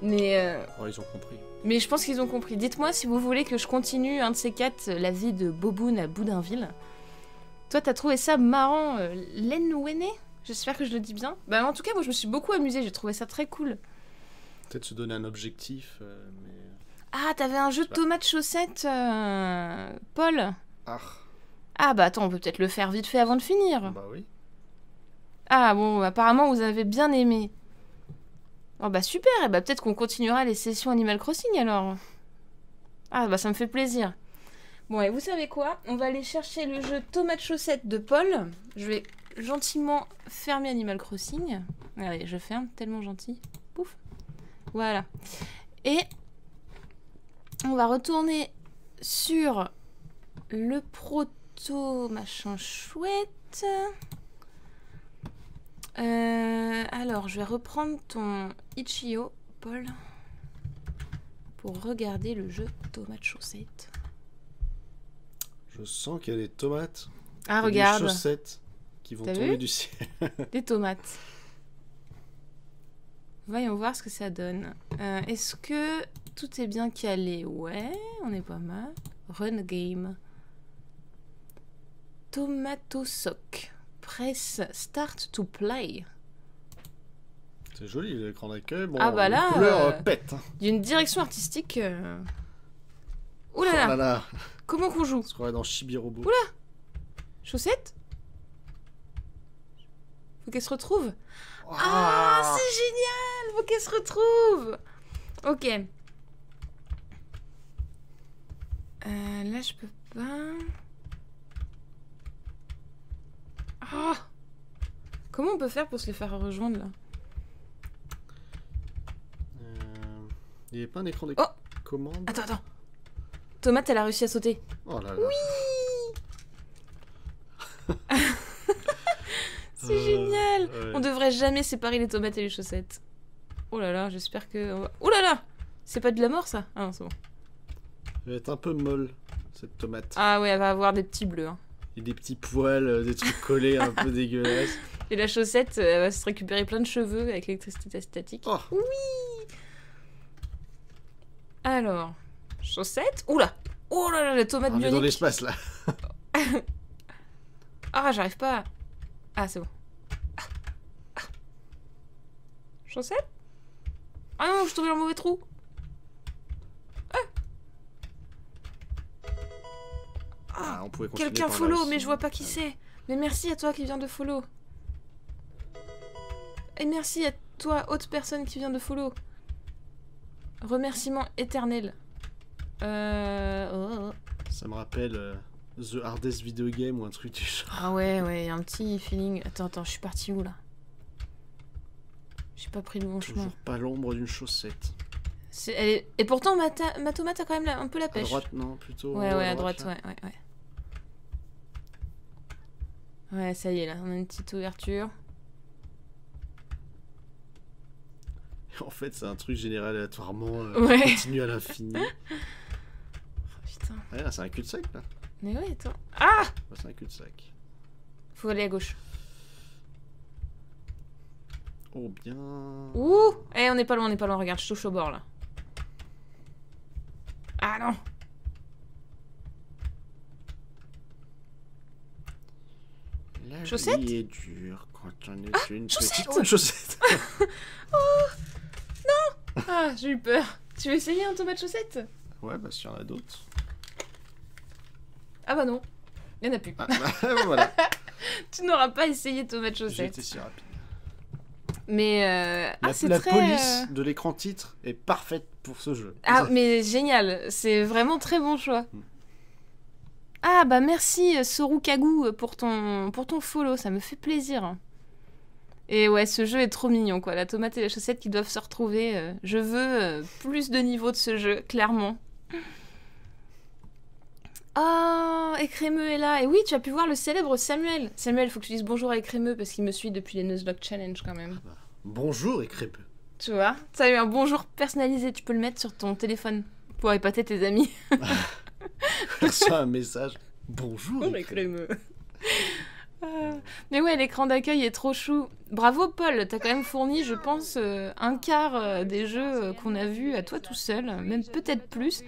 mais Oh, ils ont compris. mais je pense qu'ils ont compris. Dites-moi si vous voulez que je continue un de ces quatre, la vie de Boboon à Boudinville. Toi, t'as trouvé ça marrant, Len Wene? J'espère que je le dis bien. Bah, en tout cas, moi, je me suis beaucoup amusée. J'ai trouvé ça très cool. Peut-être se donner un objectif, mais... Ah, t'avais un jeu de Bah. tomates chaussettes, Paul? Ah, Ah, bah attends, on peut peut-être le faire vite fait avant de finir. bah oui. Ah, bon, apparemment, vous avez bien aimé. Oh, bah super, et bah peut-être qu'on continuera les sessions Animal Crossing, alors. Ah, bah ça me fait plaisir. Bon, et vous savez quoi? On va aller chercher le jeu Tomates chaussettes de Paul. Je vais gentiment fermer Animal Crossing. Allez, je ferme, tellement gentil. Pouf. Voilà. Et on va retourner sur le proto machin chouette. Alors, je vais reprendre ton Itch.io, Paul, pour regarder le jeu Tomates chaussettes. Je sens qu'il y a des tomates Ah, et regarde, des chaussettes qui vont T'as tomber vu du ciel. des tomates. Voyons voir ce que ça donne. Est-ce que tout est bien calé? Ouais, on est pas mal. Run game. Tomato sock. Press start to play. C'est joli l'écran d'accueil. Bon, Ah bah là, les couleurs pètent. Hein. Il y a une direction artistique. Ouh là Oh là, là là. comment qu'on joue? On se croirait dans Chibi Robo. Chaussettes? Faut qu'elle se retrouve. Ah, Ah, c'est génial! Faut qu'elle se retrouve. Ok. Là, je peux pas. Ah! Comment on peut faire pour se les faire rejoindre là? Il n'y avait pas un écran de Oh commande. Attends. Tomate, elle a réussi à sauter. Oh là là. C'est génial! ouais. On devrait jamais séparer les tomates et les chaussettes. Oh là là, j'espère que... Oh là là! C'est pas de la mort ça? Ah non, c'est bon. Elle va être un peu molle, cette tomate. Ah ouais, elle va avoir des petits bleus. Hein. Et des petits poils, des trucs collés un peu dégueulasses. Et la chaussette, elle va se récupérer plein de cheveux avec l'électricité statique. Oh, Alors, chaussette. Oula! Oh là là, la tomate on est dans bionique. l'espace là. Ah, j'arrive pas. Ah, c'est bon. Chaussette? Ah non, je suis tombée dans le mauvais trou. Ah, on pouvait continuer Quelqu'un par là follow, aussi. mais je vois pas qui c'est. Mais merci à toi qui vient de follow. Et merci à toi, autre personne qui vient de follow. Remerciement éternel. Oh. Ça me rappelle The Hardest Video Game ou un truc du genre. Ah ouais, y a un petit feeling. Attends, je suis partie où là? J'ai pas pris le bon chemin. Toujours pas l'ombre d'une chaussette. Et pourtant, ma tomate a quand même un peu la À pêche. droite, non, plutôt. Ouais, à droite, là. ouais. Ouais, ça y est, là, on a une petite ouverture. En fait, c'est un truc généré aléatoirement, Ouais. qui continue à l'infini. Oh, putain. Ah, là, c'est un cul-de-sac, là. Mais ouais, attends. Ah! Ouais, c'est un cul-de-sac. Faut aller à gauche. Oh, bien. Ouh! Eh, on n'est pas loin, regarde, je touche au bord, là. Ah non! La Chaussette vie est dure quand on est une chaussette petite... Oh, une chaussette. Ah, j'ai eu peur. Tu veux essayer un tomate chaussette? Ouais, bah, s'il y en a d'autres. Ah bah non. Il y en a plus. Ah, bah, voilà. Tu n'auras pas essayé tomate J'ai chaussette. été si rapide. Mais c'est La très... police de l'écran titre est parfaite pour ce jeu. Ah, mais génial. C'est vraiment très bon choix. Ah, bah merci Sorukagu pour ton follow. Ça me fait plaisir. Et ouais, ce jeu est trop mignon, quoi. La tomate et la chaussette qui doivent se retrouver. Je veux plus de niveau de ce jeu, clairement. Oh, Écrémeux est là. Et oui, tu as pu voir le célèbre Samuel. Samuel, faut que tu dises bonjour à Écrémeux parce qu'il me suit depuis les Nuzlocke Challenge quand même. Bonjour, Écrémeux. Tu vois, ça a eu un bonjour personnalisé. Tu peux le mettre sur ton téléphone pour épater tes amis. Je reçois un message. Bonjour, Écrémeux. Mais ouais, l'écran d'accueil est trop chou. Bravo Paul, t'as quand même fourni, je pense, un quart des jeux qu'on a vus à toi tout seul, même peut-être plus.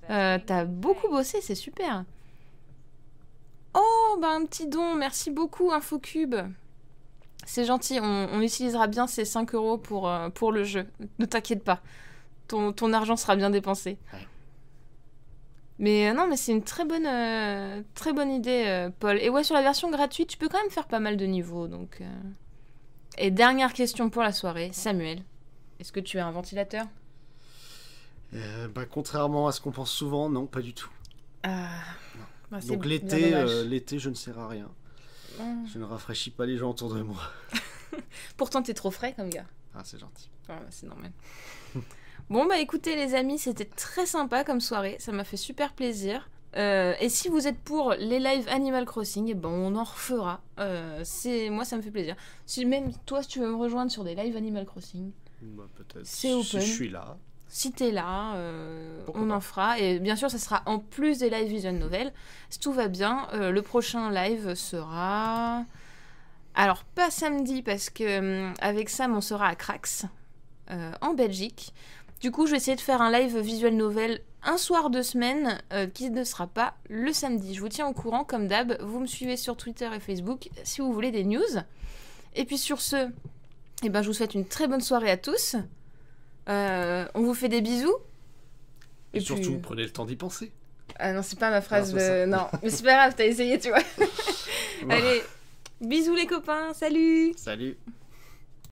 T'as beaucoup bossé, c'est super. Oh, bah un petit don, merci beaucoup Infocube. C'est gentil, on utilisera bien ces 5 € pour le jeu. Ne t'inquiète pas, ton argent sera bien dépensé. Ouais. Mais non, mais c'est une très bonne idée, Paul. Et ouais, sur la version gratuite, tu peux quand même faire pas mal de niveaux. Donc, Et dernière question pour la soirée, Samuel. Est-ce que tu as un ventilateur ? Contrairement à ce qu'on pense souvent, non, pas du tout. Ah. Bah, Donc bien l'été, dommage. je ne sers à rien. Je ne rafraîchis pas les gens autour de moi. Pourtant, t'es trop frais comme gars. Ah, c'est gentil. Ah, bah, c'est normal. Bon, bah écoutez les amis, c'était très sympa comme soirée. Ça m'a fait super plaisir. Et si vous êtes pour les lives Animal Crossing, eh ben on en refera. Moi, ça me fait plaisir. Si même toi, si tu veux me rejoindre sur des lives Animal Crossing, Bah, peut-être. C'est open. Si je suis là. si t'es là, Pourquoi on pas. en fera. Et bien sûr, ça sera en plus des live visual novels. Si tout va bien, le prochain live sera... Alors, pas samedi, parce que avec Sam, on sera à Crax, en Belgique. Du coup, je vais essayer de faire un live visual novel un soir de semaine qui ne sera pas le samedi. Je vous tiens au courant, comme d'hab. Vous me suivez sur Twitter et Facebook si vous voulez des news. Et puis sur ce, eh ben, je vous souhaite une très bonne soirée à tous. On vous fait des bisous. Et puis- surtout, prenez le temps d'y penser. Ah non, c'est pas ma phrase. Ah, c'est ça. Non, mais c'est pas grave, t'as essayé, tu vois. Bon. Allez, bisous les copains, salut. Salut.